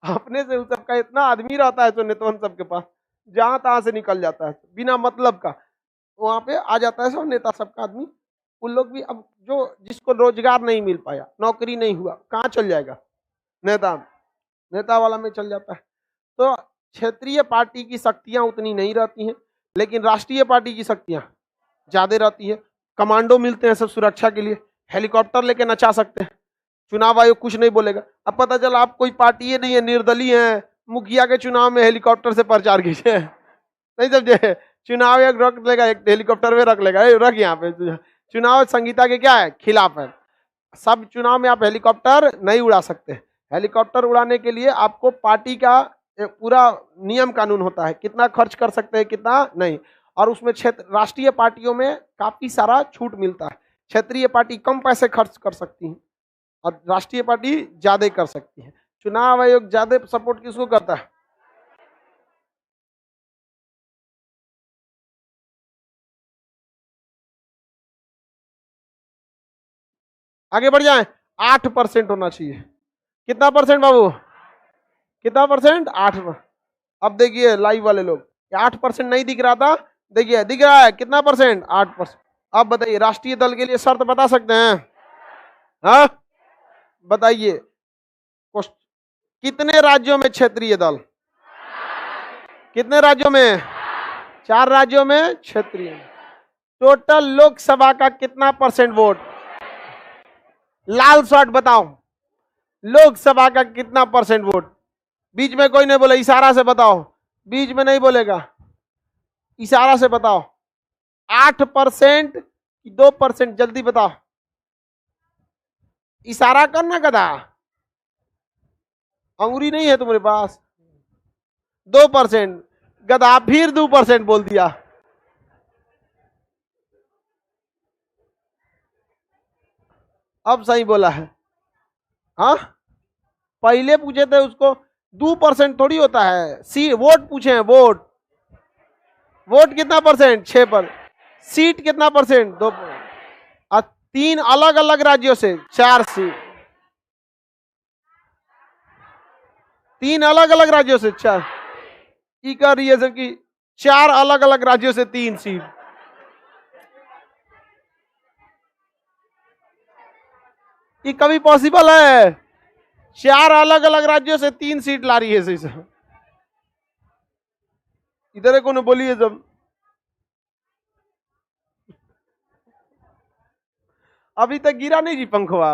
अपने से सबका इतना आदमी रहता है तो नेतवन सबके पास, जहां तहां से निकल जाता है बिना मतलब का, वहां पे आ जाता है सब नेता सबका आदमी। उन लोग भी अब जो जिसको रोजगार नहीं मिल पाया, नौकरी नहीं हुआ, कहाँ चल जाएगा? नेता, नेता वाला में चल जाता है। तो क्षेत्रीय पार्टी की शक्तियां उतनी नहीं रहती हैं, लेकिन राष्ट्रीय पार्टी की शक्तियां ज्यादा रहती है। कमांडो मिलते हैं सब सुरक्षा के लिए, हेलीकॉप्टर लेके नचा सकते हैं, चुनाव आयोग कुछ नहीं बोलेगा। अब पता चला आप कोई पार्टी नहीं है, निर्दलीय है, मुखिया के चुनाव में हेलीकॉप्टर से प्रचार कीजिए, नहीं समझे? चुनाव आयोग रख लेगा, एक हेलीकॉप्टर में रख लेगा, रख यहाँ पे, चुनाव संहिता के क्या है, खिलाफ है। सब चुनाव में आप हेलीकॉप्टर नहीं उड़ा सकते। हेलीकॉप्टर उड़ाने के लिए आपको पार्टी का एक पूरा नियम कानून होता है, कितना खर्च कर सकते हैं कितना नहीं, और उसमें क्षेत्र राष्ट्रीय पार्टियों में काफी सारा छूट मिलता है। क्षेत्रीय पार्टी कम पैसे खर्च कर सकती है और राष्ट्रीय पार्टी ज्यादा कर सकती है। चुनाव आयोग ज्यादा सपोर्ट किसको करता है? आगे बढ़ जाए। 8% होना चाहिए। कितना परसेंट बाबू? कितना परसेंट? 8। अब देखिए लाइव वाले लोग, 8% नहीं दिख रहा था, देखिए दिख रहा है कितना परसेंट? 8%। अब बताइए राष्ट्रीय दल के लिए शर्त बता सकते हैं? हाँ बताइए, कितने राज्यों में क्षेत्रीय दल? कितने राज्यों में? 4 राज्यों में क्षेत्रीय। टोटल लोकसभा का कितना परसेंट वोट? लाल शॉट बताओ, लोकसभा का कितना परसेंट वोट? बीच में कोई नहीं बोले, इशारा से बताओ, बीच में नहीं बोलेगा, इशारा से बताओ। 8% कि 2%? जल्दी बताओ, इशारा करना गधा, अंगुरी नहीं है तुम्हारे पास? 2%। गधा फिर 2% बोल दिया। अब सही बोला है। हाँ पहले पूछे थे उसको 2% थोड़ी होता है, सी वोट पूछे हैं, वोट। वोट कितना परसेंट? 6%। सीट कितना परसेंट? 2%। और 3 अलग अलग राज्यों से 4 सीट, 3 अलग अलग राज्यों से 4 की कर रही है सबकी, 4 अलग अलग राज्यों से 3 सीट। ये कभी पॉसिबल है? 4 अलग अलग राज्यों से 3 सीट ला रही है सही से। इधर को न बोलिए जब, अभी तक गिरा नहीं जी पंखवा।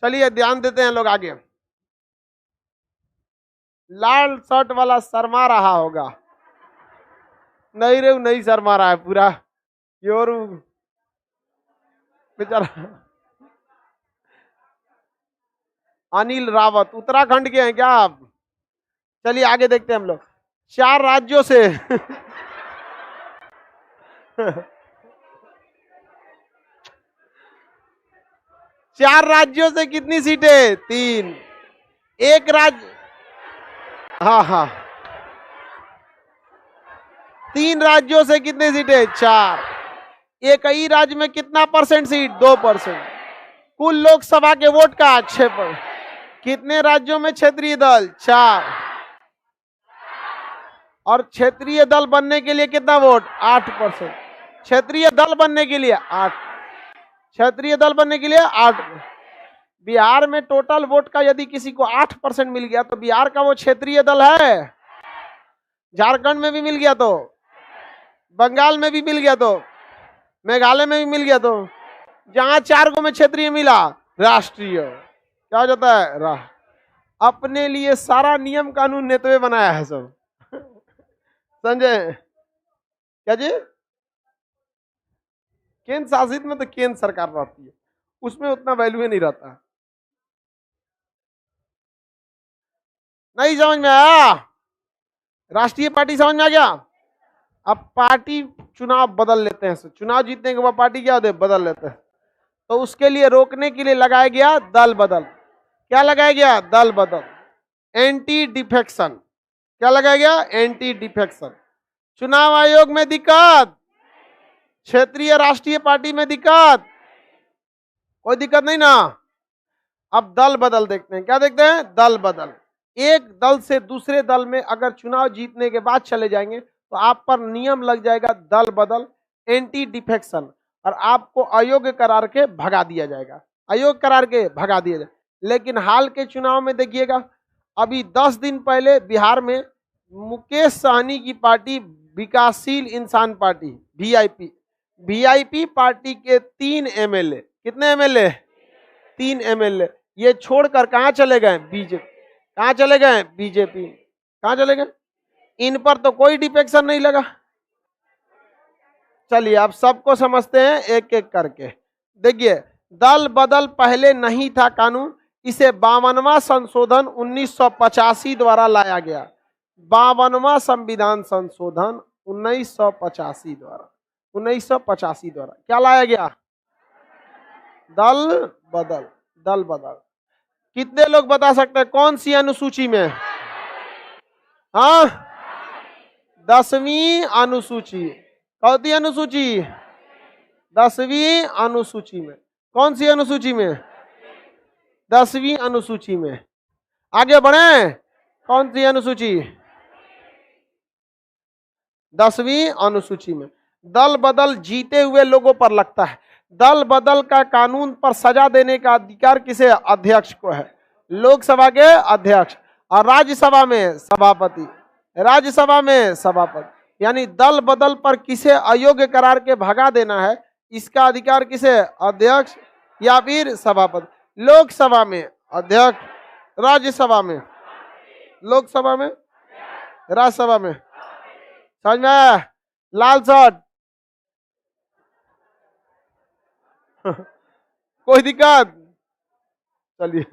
चलिए ध्यान देते हैं लोग आगे। लाल शर्ट वाला शर्मा रहा होगा, नहीं रे नहीं शर्मा रहा है पूरा, योर बेचारा। अनिल रावत उत्तराखंड के हैं क्या आप? चलिए आगे देखते हैं हम लोग। 4 राज्यों से 4 राज्यों से कितनी सीटें? 3। एक राज्य, हाँ हाँ, 3 राज्यों से कितनी सीटें? 4। एक ही राज्य में कितना परसेंट सीट? 2%। कुल लोकसभा के वोट का 6%। कितने राज्यों में क्षेत्रीय दल? 4। और क्षेत्रीय दल बनने के लिए कितना वोट? 8%। क्षेत्रीय दल बनने के लिए 8, क्षेत्रीय दल बनने के लिए 8। बिहार में टोटल वोट का यदि किसी को 8% मिल गया तो बिहार का वो क्षेत्रीय दल है। झारखंड में भी मिल गया तो, बंगाल में भी मिल गया तो, मेघालय में भी मिल गया तो, जहां 4 को में क्षेत्रीय मिला राष्ट्रीय। क्या हो जाता है? राष्ट्र। अपने लिए सारा नियम कानून नेतवे बनाया है सब। संजय क्या जी? केंद्र शासित में तो केंद्र सरकार रहती है, उसमें उतना वैल्यू ही नहीं रहता। नहीं समझ में आया? राष्ट्रीय पार्टी समझ में आ गया? अब पार्टी चुनाव बदल लेते हैं, चुनाव जीतने के बाद पार्टी क्या होते हैं? बदल लेते हैं। तो उसके लिए रोकने के लिए लगाया गया दल बदल। क्या लगाया गया? दल बदल। एंटी डिफेक्शन, क्या लगाया गया? Anti defection. चुनाव आयोग में दिक्कत, क्षेत्रीय राष्ट्रीय पार्टी में दिक्कत, कोई दिक्कत नहीं ना। अब दल बदल देखते हैं, क्या देखते हैं? दल बदल। एक दल से दूसरे दल में अगर चुनाव जीतने के बाद चले जाएंगे तो आप पर नियम लग जाएगा दल बदल, एंटी डिफेक्शन, और आपको अयोग्य करार के भगा दिया जाएगा, अयोग्य करार के भगा दिया जाएगा। लेकिन हाल के चुनाव में देखिएगा, अभी 10 दिन पहले बिहार में मुकेश सहनी की पार्टी विकासशील इंसान पार्टी वीआईपी पार्टी के 3 एमएलए, कितने एमएलए? 3 एमएलए ये छोड़कर कहां चले गए? बीजेपी। कहां चले गए? बीजेपी। कहां चले गए? इन पर तो कोई डिफेक्शन नहीं लगा। चलिए अब सबको समझते हैं एक एक करके। देखिए, दल बदल पहले नहीं था कानून, इसे 52वां संशोधन 1985 द्वारा लाया गया। 52वां संविधान संशोधन 1985 द्वारा क्या लाया गया? दल बदल। दल बदल कितने लोग बता सकते हैं कौन सी अनुसूची में? हाँ, 10वीं अनुसूची। कौन सी अनुसूची? 10वीं अनुसूची में। कौन सी अनुसूची में? 10वीं अनुसूची में। आगे बढ़े, कौन सी अनुसूची? 10वीं अनुसूची में। दल बदल जीते हुए लोगों पर लगता है। दल बदल का कानून पर सजा देने का अधिकार किसे? अध्यक्ष को है, लोकसभा के अध्यक्ष, और राज्यसभा में सभापति, राज्यसभा में सभापति। यानी दल बदल पर किसे अयोग्य करार के भगा देना है, इसका अधिकार किसे? अध्यक्ष या फिर सभापति। लोकसभा में अध्यक्ष, राज्यसभा में, लोकसभा में, राज्यसभा में। समझ में? लाल शर्ट कोई दिक्कत? चलिए,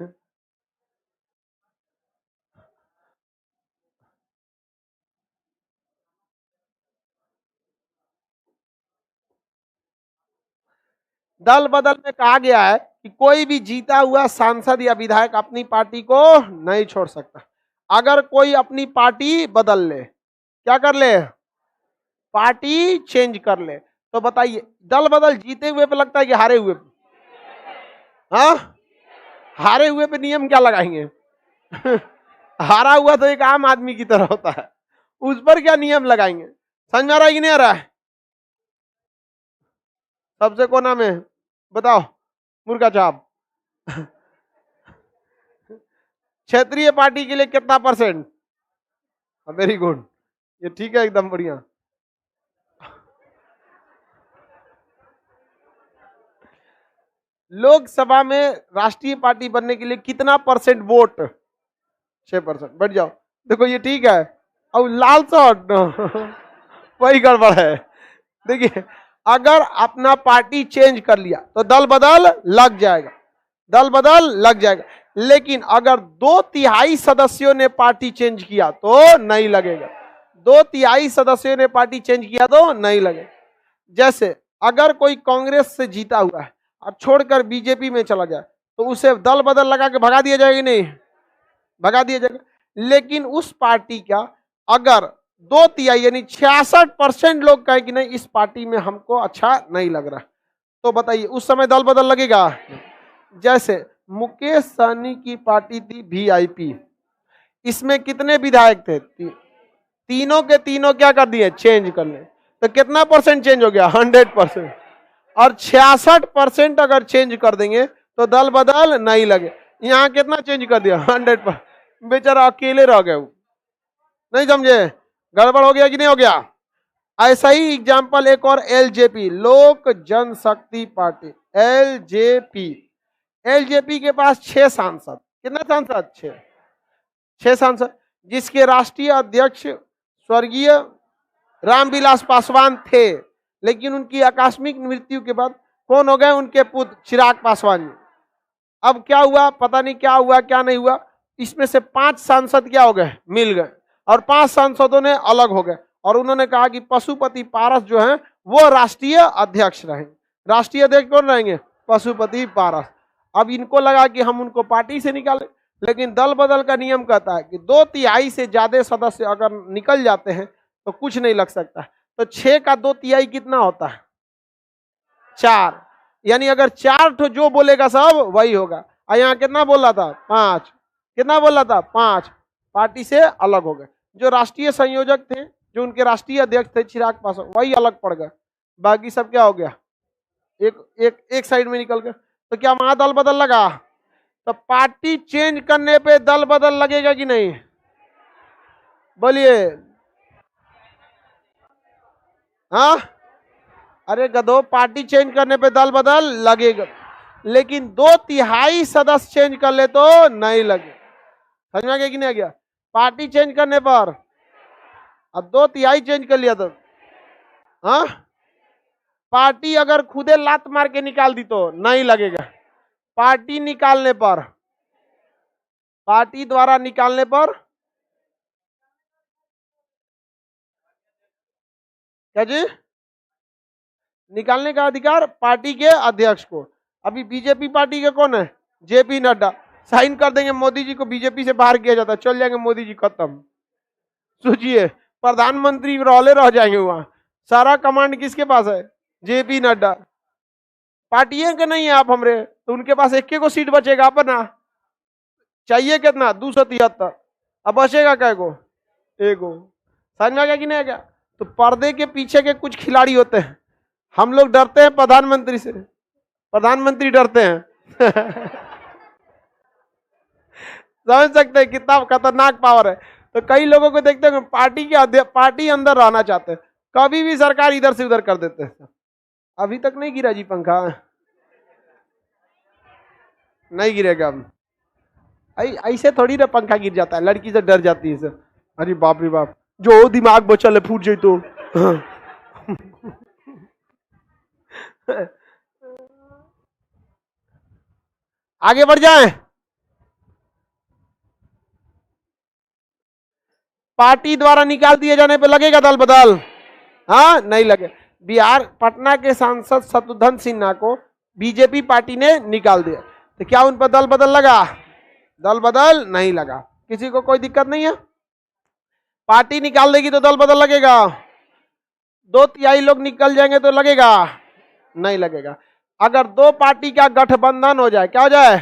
दल बदल में कहा गया है कि कोई भी जीता हुआ सांसद या विधायक अपनी पार्टी को नहीं छोड़ सकता। अगर कोई अपनी पार्टी बदल ले, क्या कर ले? पार्टी चेंज कर ले, तो बताइए दल बदल जीते हुए पे लगता है कि हारे हुए पे? हाँ, हारे हुए पे नियम क्या लगाएंगे? हारा हुआ तो एक आम आदमी की तरह होता है, उस पर क्या नियम लगाएंगे? समझ में आ रहा है कि नहीं आ रहा है? सबसे कोना में बताओ, मुर्गा छाप। क्षेत्रीय पार्टी के लिए कितना %? वेरी गुड, ये ठीक है, एकदम बढ़िया। लोकसभा में राष्ट्रीय पार्टी बनने के लिए कितना % वोट? 6%। बैठ जाओ, देखो ये ठीक है। अब लाल शर्ट वही गड़बड़ है। देखिए, अगर अपना पार्टी चेंज कर लिया तो दल बदल लग जाएगा, दल बदल लग जाएगा। लेकिन अगर 2/3 सदस्यों ने पार्टी चेंज किया तो नहीं लगेगा। 2/3 सदस्यों ने पार्टी चेंज किया तो नहीं लगेगा। जैसे अगर कोई कांग्रेस से जीता हुआ है और छोड़कर बीजेपी में चला जाए तो उसे दल बदल लगा के भगा दिया जाएगा? नहीं, भगा दिया जाएगा। लेकिन उस पार्टी का अगर 2/3 यानी 66% लोग कहें कि नहीं इस पार्टी में हमको अच्छा नहीं लग रहा, तो बताइए उस समय दल बदल लगेगा? जैसे मुकेश सहनी की पार्टी थी वीआईपी, इसमें कितने विधायक थे? तीनों के तीनों क्या कर दिए? चेंज कर ले। तो कितना % चेंज हो गया? 100%। और 66% अगर चेंज कर देंगे तो दल बदल नहीं लगे। यहाँ कितना चेंज कर दिया? 100%। बेचारा अकेले रह गए, नहीं समझे? गड़बड़ हो गया कि नहीं हो गया? ऐसा ही एग्जाम्पल एक और, एलजेपी, लोक जनशक्ति पार्टी, एलजेपी के पास 6 सांसद। कितने सांसद? 6 सांसद, जिसके राष्ट्रीय अध्यक्ष स्वर्गीय रामविलास पासवान थे, लेकिन उनकी आकस्मिक मृत्यु के बाद कौन हो गए? उनके पुत्र चिराग पासवान जी। अब क्या हुआ? पता नहीं क्या हुआ क्या नहीं हुआ, इसमें से 5 सांसद क्या हो गए? मिल गए, और 5 सांसदों ने अलग हो गए, और उन्होंने कहा कि पशुपति पारस जो हैं वो राष्ट्रीय अध्यक्ष रहेंगे। राष्ट्रीय अध्यक्ष कौन रहेंगे? पशुपति पारस। अब इनको लगा कि हम उनको पार्टी से निकालें, लेकिन दल बदल का नियम कहता है कि 2/3 से ज्यादा सदस्य अगर निकल जाते हैं तो कुछ नहीं लग सकता। तो 6 का 2/3 कितना होता है? 4। यानी अगर 4 तो जो बोलेगा सब वही होगा। और यहाँ कितना बोला था? 5। कितना बोला था? 5। पार्टी से अलग हो गए। जो राष्ट्रीय संयोजक थे, जो उनके राष्ट्रीय अध्यक्ष थे चिराग पासवान, वही अलग पड़ गए। बाकी सब क्या हो गया? एक साइड में निकल गए। तो क्या वहां दल बदल लगा? तो पार्टी चेंज करने पे दल बदल लगेगा कि नहीं? बोलिए। हाँ, अरे गधो, पार्टी चेंज करने पे दल बदल लगेगा, लेकिन 2/3 सदस्य चेंज कर ले तो नहीं लगे। समझ में आ गया कि नहीं आ गया? पार्टी चेंज करने पर, अब 2/3 चेंज कर लिया तो, हाँ, पार्टी अगर खुदे लात मार के निकाल दी तो नहीं लगेगा। पार्टी निकालने पर, पार्टी द्वारा निकालने पर, क्या जी? निकालने का अधिकार पार्टी के अध्यक्ष को। अभी बीजेपी पार्टी के कौन है? जेपी नड्डा। साइन कर देंगे मोदी जी को, बीजेपी से बाहर किया जाता, चल जाएंगे मोदी जी, खत्म। सोचिए, प्रधानमंत्री रोले रह जाएंगे वहां। सारा कमांड किसके पास है? जेपी नड्डा। पार्टी के नहीं है आप हमरे, तो उनके पास एक को सीट बचेगा अपना। चाहिए कितना? 273। अब बचेगा क्या को? एगो। समझ में आ गया कि नहीं आ गया? तो पर्दे के पीछे के कुछ खिलाड़ी होते हैं। हम लोग डरते हैं प्रधानमंत्री से, प्रधानमंत्री डरते हैं। समझ सकते हैं कितना खतरनाक पावर है। तो कई लोगों को देखते हैं पार्टी के पार्टी अंदर रहना चाहते हैं, कभी भी सरकार इधर से उधर कर देते हैं। अभी तक नहीं गिरा जी पंखा? नहीं गिरेगा अब। ऐसे थोड़ी ना पंखा गिर जाता है, लड़की से डर जाती है। अरे बाप रे बाप, जो दिमाग बचल है फूट जाए तो। आगे बढ़ जाए। पार्टी द्वारा निकाल दिए जाने पे लगेगा दल बदल? हाँ, नहीं लगे। बिहार पटना के सांसद शत्रुघ्न सिन्हा को बीजेपी पार्टी ने निकाल दिया, तो क्या उन पर दल बदल लगा? दल बदल नहीं लगा। किसी को कोई दिक्कत नहीं है? पार्टी निकाल देगी तो दल बदल लगेगा? 2/3 लोग निकल जाएंगे तो लगेगा? नहीं लगेगा। अगर 2 पार्टी का गठबंधन हो जाए, क्या हो जाए?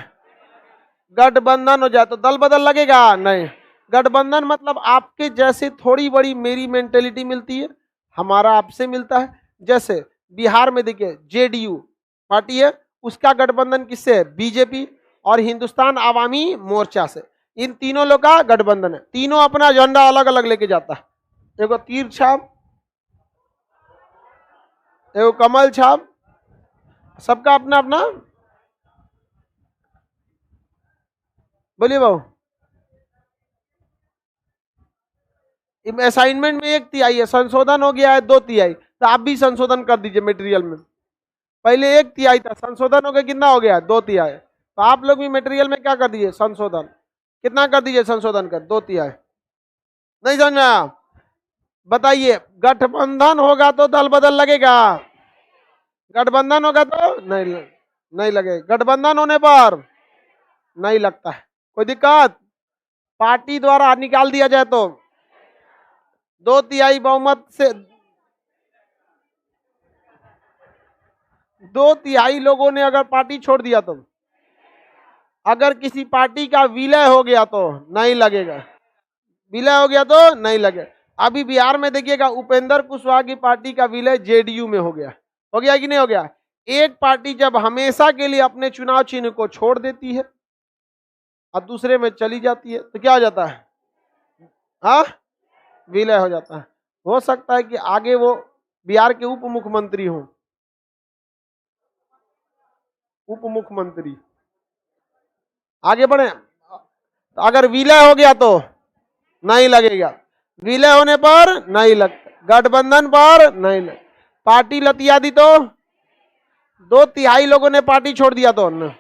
गठबंधन हो जाए तो दल बदल लगेगा? नहीं। गठबंधन मतलब आपके जैसे थोड़ी बड़ी मेरी मेंटेलिटी मिलती है, हमारा आपसे मिलता है। जैसे बिहार में देखिए जेडीयू पार्टी है, उसका गठबंधन किससे है? बीजेपी और हिंदुस्तान आवामी मोर्चा से। इन तीनों लोग का गठबंधन है। तीनों अपना झंडा अलग अलग लेके जाता है। एगो तीर छाप, एगो कमल छाप, सबका अपना अपना। बोलिए बाबू। असाइनमेंट में 1/3 है, संशोधन हो गया है 2/3, तो आप भी संशोधन कर दीजिए मटेरियल में। पहले 1/3 था, संशोधन हो गया, कितना हो गया? 2/3। तो आप लोग भी मटेरियल में क्या कर दीजिए? संशोधन। कितना कर दीजिए संशोधन कर? 2/3। नहीं समझ में आया? बताइए, गठबंधन होगा तो दल बदल लगेगा? गठबंधन होगा तो नहीं लगेगा। गठबंधन होने पर नहीं लगता है। कोई दिक्कत? पार्टी द्वारा निकाल दिया जाए तो 2/3 बहुमत से, 2/3 लोगों ने अगर पार्टी छोड़ दिया तो, अगर किसी पार्टी का विलय हो गया तो नहीं लगेगा। विलय हो गया तो नहीं लगेगा। अभी बिहार में देखिएगा उपेंद्र कुशवाहा की पार्टी का विलय जेडीयू में हो गया। हो गया कि नहीं हो गया? एक पार्टी जब हमेशा के लिए अपने चुनाव चिन्ह को छोड़ देती है और दूसरे में चली जाती है तो क्या हो जाता है? हाँ, विलय हो जाता है। हो सकता है कि आगे वो बिहार के उप मुख्यमंत्री हो, उप मुख्यमंत्री। आगे बढ़े। तो अगर विलय हो गया तो नहीं लगेगा, विलय होने पर नहीं लगता, गठबंधन पर नहीं लग। पार्टी लतिया दी तो 2/3 लोगों ने पार्टी छोड़ दिया तो न।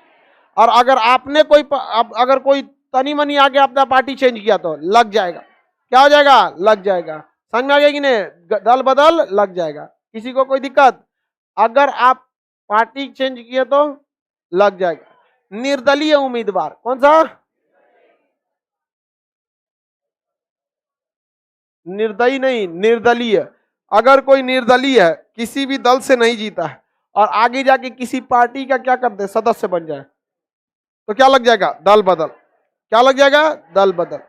और अगर आपने कोई अगर कोई तनी मनी आके अपना पार्टी चेंज किया तो लग जाएगा। क्या हो जाएगा? लग जाएगा। समझ में आ गया कि नहीं? दल बदल लग जाएगा। किसी को कोई दिक्कत? अगर आप पार्टी चेंज किए तो लग जाएगा। निर्दलीय उम्मीदवार कौन सा? निर्दयी नहीं, निर्दलीय। अगर कोई निर्दलीय है, किसी भी दल से नहीं जीता है और आगे जाके किसी पार्टी का क्या कर दे, सदस्य बन जाए, तो क्या लग जाएगा, दल बदल। क्या लग जाएगा, दल बदल।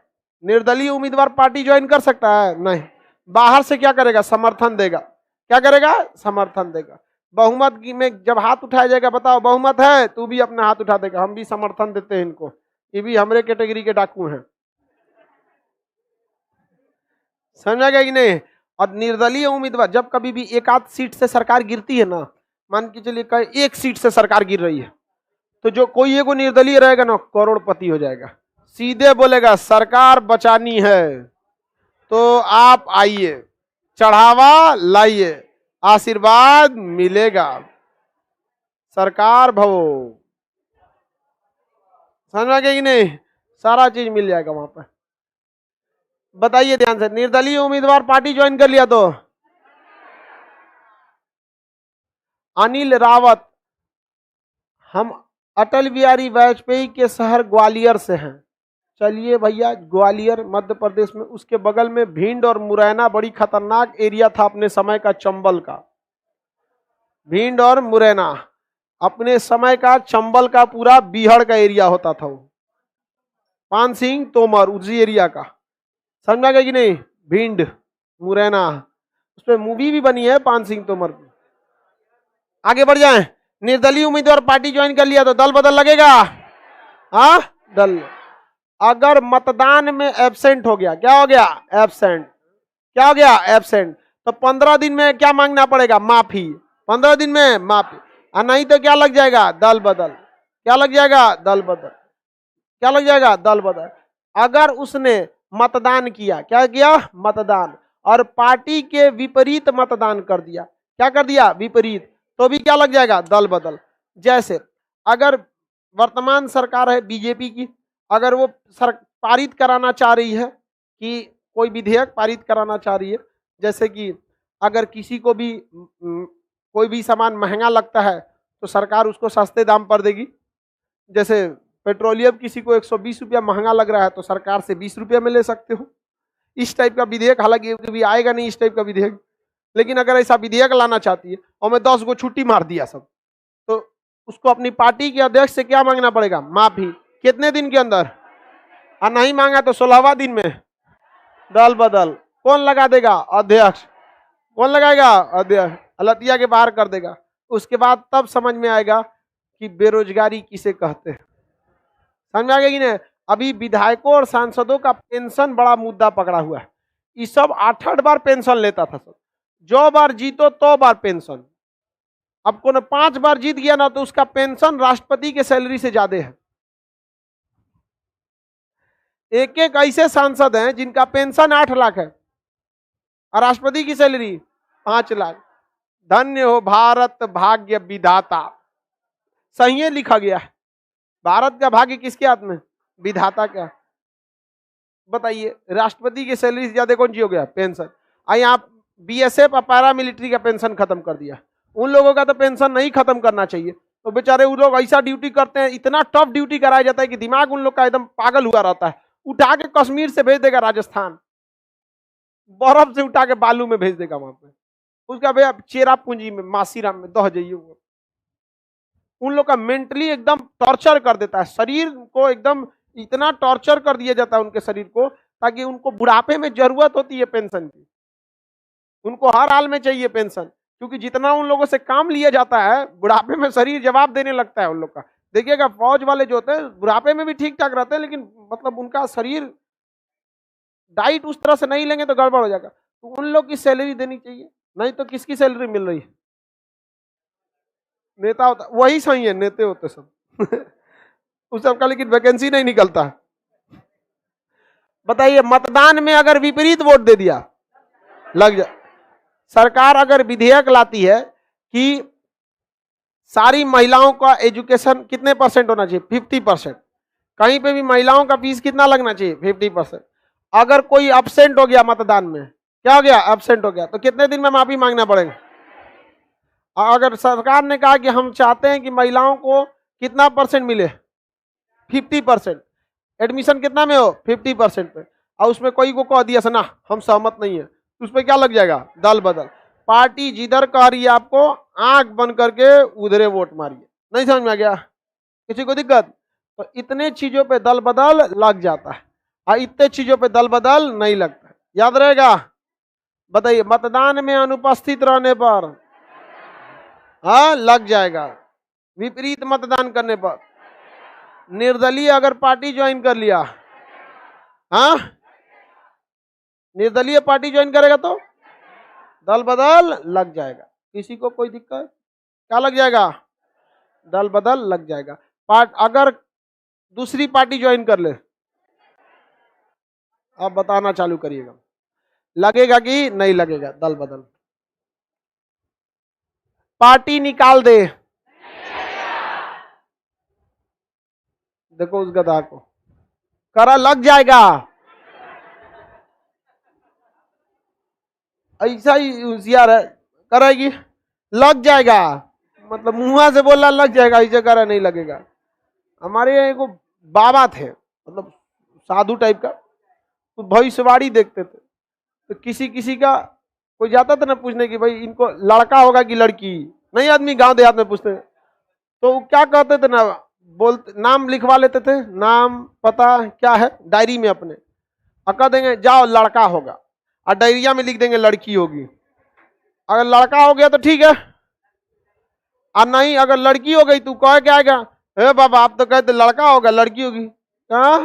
निर्दलीय उम्मीदवार पार्टी ज्वाइन कर सकता है? नहीं। बाहर से क्या करेगा, समर्थन देगा। क्या करेगा, समर्थन देगा। बहुमत में जब हाथ उठाया जाएगा, बताओ बहुमत है, तू भी अपना हाथ उठा देगा, हम भी समर्थन देते हैं इनको, ये भी हमारे कैटेगरी के डाकू हैं। समझा गया कि नहीं? और निर्दलीय उम्मीदवार, जब कभी भी एक आध सीट से सरकार गिरती है ना, मान के चलिए एक सीट से सरकार गिर रही है, तो जो कोई एगो निर्दलीय रहेगा ना, करोड़पति हो जाएगा। सीधे बोलेगा सरकार बचानी है तो आप आइए, चढ़ावा लाइए, आशीर्वाद मिलेगा, सरकार भवो। समझा गया कि नहीं? सारा चीज मिल जाएगा वहां पर। बताइए ध्यान से, निर्दलीय उम्मीदवार पार्टी ज्वाइन कर लिया तो अनिल रावत, हम अटल बिहारी वाजपेयी के शहर ग्वालियर से हैं। चलिए भैया, ग्वालियर मध्य प्रदेश में, उसके बगल में भिंड और मुरैना बड़ी खतरनाक एरिया था अपने समय का, चंबल का। भिंड और मुरैना अपने समय का चंबल का पूरा बिहार का एरिया होता था वो। पान सिंह तोमर उसी एरिया का, समझा गया कि नहीं? भिंड मुरैना, उसमें मूवी भी बनी है पान सिंह तोमर की। आगे बढ़ जाएं। निर्दलीय उम्मीदवार पार्टी ज्वाइन कर लिया तो दल बदल लगेगा? हाँ, दल। अगर मतदान में एब्सेंट हो गया, क्या हो गया, एब्सेंट, क्या हो गया, एब्सेंट, तो 15 दिन में क्या मांगना पड़ेगा, माफी। 15 दिन में माफी, और नहीं तो क्या लग जाएगा, दल बदल। क्या लग जाएगा, दल बदल। क्या लग जाएगा, दल बदल। अगर उसने मतदान किया, क्या किया, मतदान, और पार्टी के विपरीत मतदान कर दिया, क्या कर दिया, विपरीत, तो भी क्या लग जाएगा, दल बदल। जैसे अगर वर्तमान सरकार है बीजेपी की, अगर वो पारित कराना चाह रही है कि कोई विधेयक पारित कराना चाह रही है, जैसे कि अगर किसी को भी कोई भी सामान महंगा लगता है तो सरकार उसको सस्ते दाम पर देगी। जैसे पेट्रोलियम किसी को 120 रुपया महंगा लग रहा है तो सरकार से 20 रुपया में ले सकते हो। इस टाइप का विधेयक, हालांकि कभी आएगा नहीं इस टाइप का विधेयक, लेकिन अगर ऐसा विधेयक लाना चाहती है और मैं 10 को छुट्टी मार दिया सब, तो उसको अपनी पार्टी के अध्यक्ष से क्या मांगना पड़ेगा, माफी। कितने दिन के अंदर, और नहीं मांगा तो 16वां दिन में दल बदल। कौन लगा देगा, अध्यक्ष। कौन लगाएगा, अध्यक्ष। हलतिया के बाहर कर देगा। उसके बाद तब समझ में आएगा कि बेरोजगारी किसे कहते हैं। समझ आ गया कि नहीं? अभी विधायकों और सांसदों का पेंशन बड़ा मुद्दा पकड़ा हुआ है। ये सब 8-8 बार पेंशन लेता था सब, जो बार जीतो तो बार पेंशन। अब कौन 5 बार जीत गया ना तो उसका पेंशन राष्ट्रपति के सैलरी से ज्यादा है। एक एक ऐसे सांसद हैं जिनका पेंशन 8 लाख है और राष्ट्रपति की सैलरी 5 लाख। धन्य हो भारत भाग्य विधाता। सही है, लिखा गया है। भारत का भाग्य किसके हाथ में, विधाता का। बताइए, राष्ट्रपति की सैलरी से ज्यादा कौन सी हो गया, पेंशन। आई आप बीएसएफ और पैरा मिलिट्री का पेंशन खत्म कर दिया। उन लोगों का तो पेंशन नहीं खत्म करना चाहिए। तो बेचारे वो लोग ऐसा ड्यूटी करते हैं, इतना टफ ड्यूटी कराया जाता है कि दिमाग उन लोग का एकदम पागल हुआ रहता है। उठा के कश्मीर से भेज देगा राजस्थान, बर्फ से उठा के बालू में भेज देगा वहां पे। उसका भैया चेरा पूंजी में, मासीराम में दह जाइए। उन लोग का मेंटली एकदम टॉर्चर कर देता है, शरीर को एकदम इतना टॉर्चर कर दिया जाता है उनके शरीर को, ताकि उनको बुढ़ापे में जरूरत होती है पेंशन की। उनको हर हाल में चाहिए पेंशन, क्योंकि जितना उन लोगों से काम लिया जाता है बुढ़ापे में शरीर जवाब देने लगता है उन लोग का। देखिएगा फौज वाले जो होते हैं बुढ़ापे में भी ठीक ठाक रहते हैं, लेकिन मतलब उनका शरीर डाइट उस तरह से नहीं लेंगे तो गड़बड़ हो जाएगा। तो उन लोग की सैलरी देनी चाहिए, नहीं तो किसकी सैलरी मिल रही है, नेता होता वही सही है, नेते होते सब उस सबका लेकिन वैकेंसी नहीं निकलता। बताइए, मतदान में अगर विपरीत वोट दे दिया लग जा। सरकार अगर विधेयक लाती है कि सारी महिलाओं का एजुकेशन कितने परसेंट होना चाहिए, 50%, कहीं पे भी महिलाओं का फीस कितना लगना चाहिए, 50%। अगर कोई अब्सेंट हो गया मतदान में, क्या हो गया, अब्सेंट हो गया, तो कितने दिन में माफी मांगना पड़ेगा। अगर सरकार ने कहा कि हम चाहते हैं कि महिलाओं को कितना परसेंट मिले, 50%, एडमिशन कितना में हो, 50% पे, और उसमें कोई को कह दिया ना हम सहमत नहीं है, तो उस पर क्या लग जाएगा? दल बदल। पार्टी जिधर कह रही है आपको आंख बंद करके उधरे वोट मारिए। नहीं समझ में आ गया? किसी को दिक्कत? तो इतने चीजों पे दल बदल लग जाता है और इतने चीजों पे दल बदल नहीं लगता है। याद रहेगा? बताइए, मतदान में अनुपस्थित रहने पर हाँ लग जाएगा, विपरीत मतदान करने पर, निर्दलीय अगर पार्टी ज्वाइन कर लिया, हाँ निर्दलीय पार्टी ज्वाइन करेगा तो दल बदल लग जाएगा। किसी को कोई दिक्कत? क्या लग जाएगा? दल बदल लग जाएगा। अगर दूसरी पार्टी ज्वाइन कर ले, आप बताना चालू करिएगा, लगेगा कि नहीं लगेगा दल बदल? पार्टी निकाल दे, देखो उस गधा को, करा लग जाएगा। ऐसा ही होशियार है, करेगी लग जाएगा, मतलब मुंह से बोला लग जाएगा, ऐसे करा नहीं लगेगा। हमारे यहाँ एक बाबा थे, मतलब साधु टाइप का, तो भविष्यवाणी देखते थे, तो किसी किसी का कोई जाता था ना पूछने की भाई इनको लड़का होगा कि लड़की, नहीं आदमी गांव देहात में पूछते, तो क्या कहते थे ना, बोलते नाम लिखवा लेते थे, नाम पता क्या है डायरी में अपने, और कह देंगे जाओ लड़का होगा, और डायरिया में लिख देंगे लड़की होगी। अगर लड़का हो गया तो ठीक है, और नहीं अगर लड़की हो गई तो कह क्या आएगा, हे बाबा आप तो कहते लड़का होगा लड़की होगी। कहा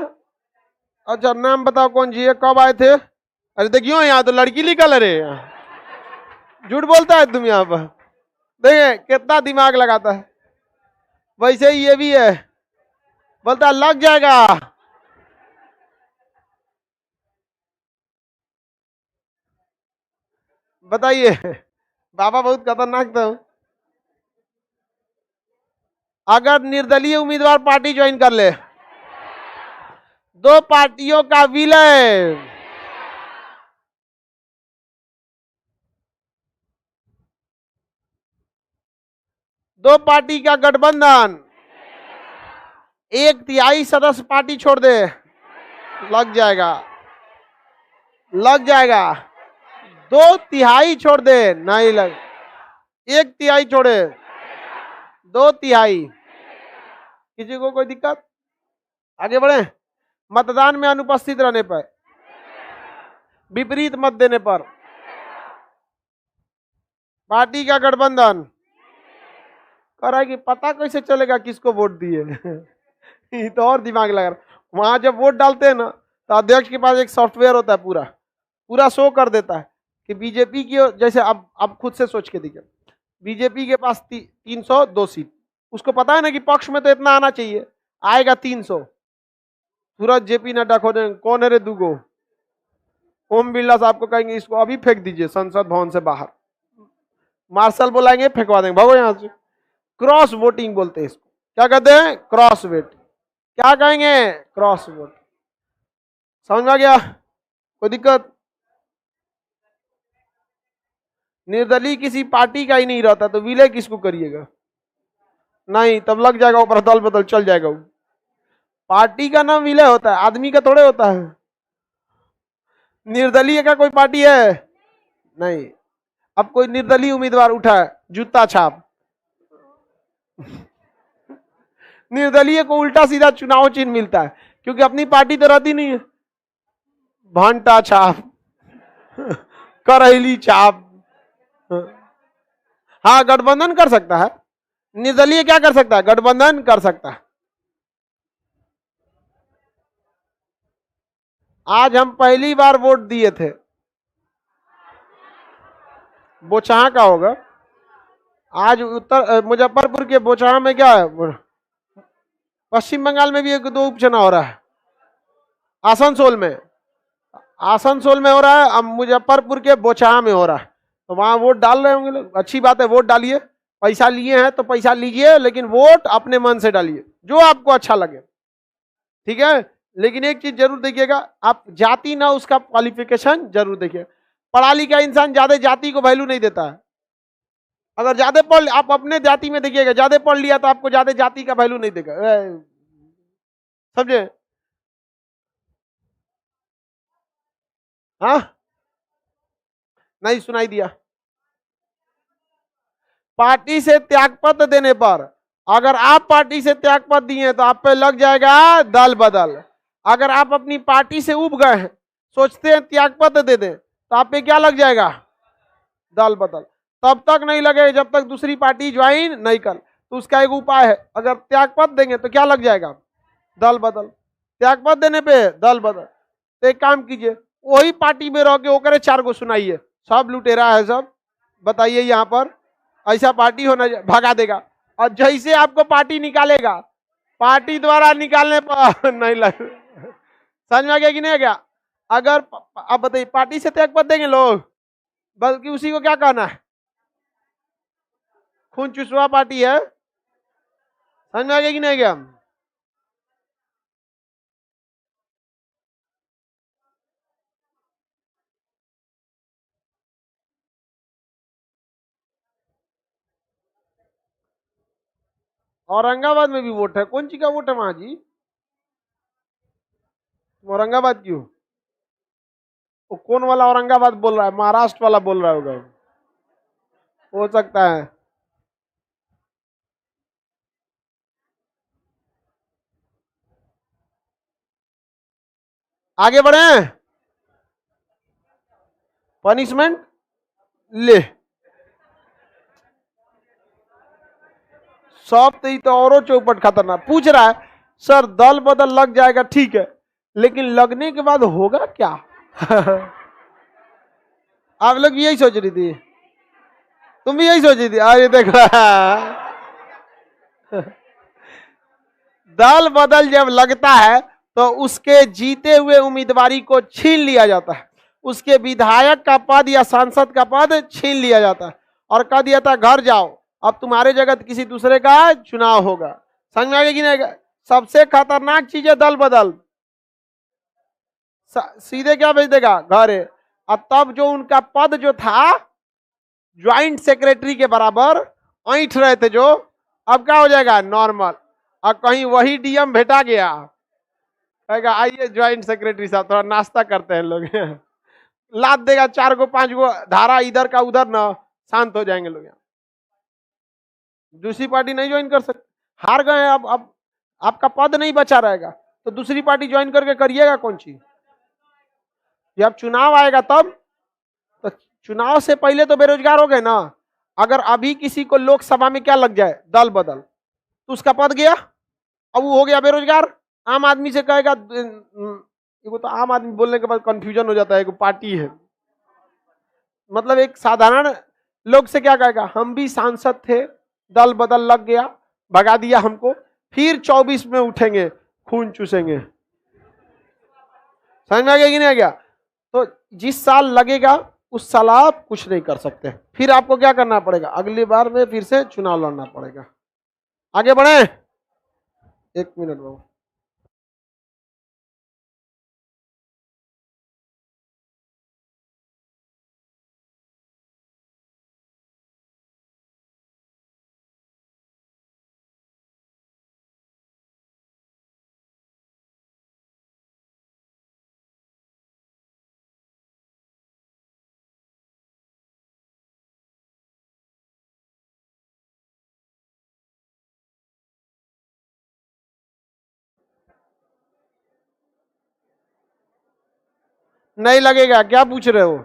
अच्छा नाम बताओ कौन जी है, कब आए थे? अरे देखियो यहाँ तो लड़की निकल रहे, झूठ बोलता है तुम यहाँ पर। देखे कितना दिमाग लगाता है। वैसे ही ये भी है, बोलता लग जाएगा। बताइए, बाबा बहुत खतरनाक था। अगर निर्दलीय उम्मीदवार पार्टी ज्वाइन कर ले, दो पार्टियों का विलय, दो पार्टी का गठबंधन, एक तिहाई सदस्य पार्टी छोड़ दे, लग जाएगा, लग जाएगा। दो तिहाई छोड़ दे, नहीं लग, एक तिहाई छोड़े, दो तिहाई, किसी को कोई दिक्कत? आगे बढ़े। मतदान में अनुपस्थित रहने पर, विपरीत मत देने पर, पार्टी का गठबंधन करा कि पता कैसे चलेगा किसको वोट दिए? ये तो और दिमाग लगा रहा। वहां जब वोट डालते हैं ना तो अध्यक्ष के पास एक सॉफ्टवेयर होता है, पूरा पूरा शो कर देता है कि बीजेपी की, जैसे अब खुद से सोच के देखिए, बीजेपी के पास 302 सीट, उसको पता है ना कि पक्ष में तो इतना आना चाहिए, आएगा 300। सूरज जेपी नड्डा खोजे कौन है रे दूगो, ओम बिरला साहब को कहेंगे इसको अभी फेंक दीजिए संसद भवन से बाहर, मार्शल बुलाएंगे फेंकवा देंगे, भागो यहां से। क्रॉस वोटिंग बोलते हैं इसको। क्या कहते हैं? Cross vote. क्या कहेंगे? Cross vote. समझ में आ गया? कोई दिक्कत? निर्दलीय किसी पार्टी का ही नहीं रहता तो विलय किसको करिएगा? नहीं, तब लग जाएगा ऊपर, दल बदल चल जाएगा। वो पार्टी का नाम विलय होता है, आदमी का थोड़े होता है। निर्दलीय का कोई पार्टी है? नहीं। अब कोई निर्दलीय उम्मीदवार उठा है, जूता छाप, निर्दलीय को उल्टा सीधा चुनाव चिन्ह मिलता है, क्योंकि अपनी पार्टी तो रहती नहीं है। भांटा छाप, करैली छाप। हाँ गठबंधन कर सकता है, निर्दलीय क्या कर सकता है? गठबंधन कर सकता है। आज हम पहली बार वोट दिए थे, बोचहा का होगा, आज उत्तर मुजफ्फरपुर के बोचहा में क्या है, पश्चिम बंगाल में भी एक दो उपचुनाव हो रहा है, आसनसोल में, आसनसोल में हो रहा है, अब मुजफ्फरपुर के बोचहा में हो रहा है, तो वहां वोट डाल रहे होंगे लोग। अच्छी बात है, वोट डालिए, पैसा लिए हैं तो पैसा लीजिए, लेकिन वोट अपने मन से डालिए जो आपको अच्छा लगे, ठीक है। लेकिन एक चीज जरूर देखिएगा, आप जाति ना उसका क्वालिफिकेशन जरूर देखिए। पढ़ा लिखा इंसान ज्यादा जाति को वैल्यू नहीं देता है। अगर ज्यादा पढ़, आप अपने जाति में देखिएगा, ज्यादा पढ़ लिया तो आपको ज्यादा जाति का वैल्यू नहीं देगा, समझे? हाँ, नहीं सुनाई दिया। पार्टी से त्यागपत्र देने पर, अगर आप पार्टी से त्यागपत्र दिए तो आप पे लग जाएगा दल बदल। अगर आप अपनी पार्टी से उब गए हैं, सोचते हैं त्यागपत्र दे दें, तो आप पे क्या लग जाएगा? दल बदल। तब तक नहीं लगे जब तक दूसरी पार्टी ज्वाइन नहीं कर। तो उसका एक उपाय है, अगर त्यागपत्र देंगे तो क्या लग जाएगा? दल बदल। त्यागपत्र देने पे दल बदल। तो एक काम कीजिए, वही पार्टी में रह के वो करे 4 गो सुनाइए, सब लुटेरा है सब, बताइए यहाँ पर ऐसा पार्टी होना भगा देगा। और जैसे आपको पार्टी निकालेगा, पार्टी द्वारा निकालने पर नहीं लग, समझ में आ गया कि नहीं आ गया? अगर आप बताइए पार्टी से त्यागपत्र देंगे लोग, बल्कि उसी को क्या कहना है? खून चुसवा पार्टी है। समझ में आ गया कि नहीं आ गया? औरंगाबाद में भी वोट है? कौन सी का वोट है वहां जी? औरंगाबाद क्यों? वो कौन वाला औरंगाबाद बोल रहा है? महाराष्ट्र वाला बोल रहा होगा, हो सकता है। आगे बढ़े, पनिशमेंट ले। सब तो औरों चौपट खतरनाक पूछ रहा है। सर दल बदल लग जाएगा, ठीक है, लेकिन लगने के बाद होगा क्या? आप लोग भी यही सोच रही थी? तुम भी यही सोच रही थी? अरे देखो, दल बदल जब लगता है तो उसके जीते हुए उम्मीदवारी को छीन लिया जाता है, उसके विधायक का पद या सांसद का पद छीन लिया जाता है और कह दिया था घर जाओ, अब तुम्हारे जगह किसी दूसरे का चुनाव होगा। समझ में आ गया कि नहीं? सबसे खतरनाक चीज है दल बदल। सीधे क्या भेज देगा? घर है। अब तब जो उनका पद जो था ज्वाइंट सेक्रेटरी के बराबर ऐंठ रहे थे जो, अब क्या हो जाएगा? नॉर्मल। और कहीं वही डीएम भेटा गया, कहेगा आइए ज्वाइंट सेक्रेटरी साहब थोड़ा नाश्ता करते हैं लोग। लाद देगा 4 गो 5 गो धारा इधर का उधर, ना शांत हो जाएंगे लोग। यहाँ दूसरी पार्टी नहीं ज्वाइन कर सकते, हार गए। अब आपका पद नहीं बचा रहेगा तो दूसरी पार्टी ज्वाइन करके करिएगा कौन सी? जब चुनाव आएगा तब, तो चुनाव से पहले तो बेरोजगार हो गए ना। अगर अभी किसी को लोकसभा में क्या लग जाए? दल बदल, तो उसका पद गया, अब वो हो गया बेरोजगार। आम आदमी से कहेगा, वो तो आम आदमी बोलने के बाद कंफ्यूजन हो जाता है, एक पार्टी है, मतलब एक साधारण लोग से क्या कहेगा? हम भी सांसद थे, दल बदल लग गया, भगा दिया हमको, फिर 24 में उठेंगे, खून चूसेंगे। समझ में आ गया कि नहीं आ गया? तो जिस साल लगेगा उस साल आप कुछ नहीं कर सकते, फिर आपको क्या करना पड़ेगा? अगली बार में फिर से चुनाव लड़ना पड़ेगा। आगे बढ़े, 1 मिनट बाबू। नहीं लगेगा? क्या पूछ रहे हो?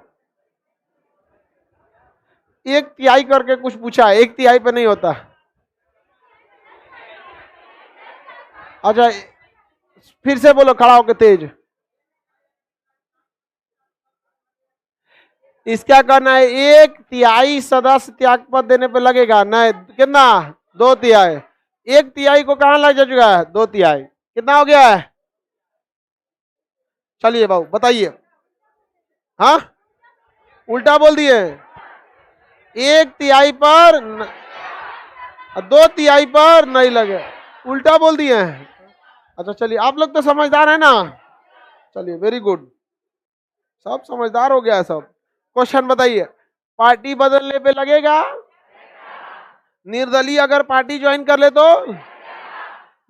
1/3 करके कुछ पूछा है, 1/3 पे नहीं होता। अच्छा फिर से बोलो खड़ा होकर तेज। इसका करना है 1/3 सदस्य त्यागपत्र देने पे लगेगा। नहीं कितना? 2/3। 1/3 को कहां लग जा चुका है? 2/3। कितना हो गया है? चलिए बाबू बताइए। हाँ उल्टा बोल दिए। 1/3 पर 2/3 पर नहीं लगे, उल्टा बोल दिए हैं। अच्छा चलिए, आप लोग तो समझदार है ना? चलिए वेरी गुड, सब समझदार हो गया है सब। क्वेश्चन बताइए, पार्टी बदलने पे लगेगा? निर्दलीय अगर पार्टी ज्वाइन कर ले तो?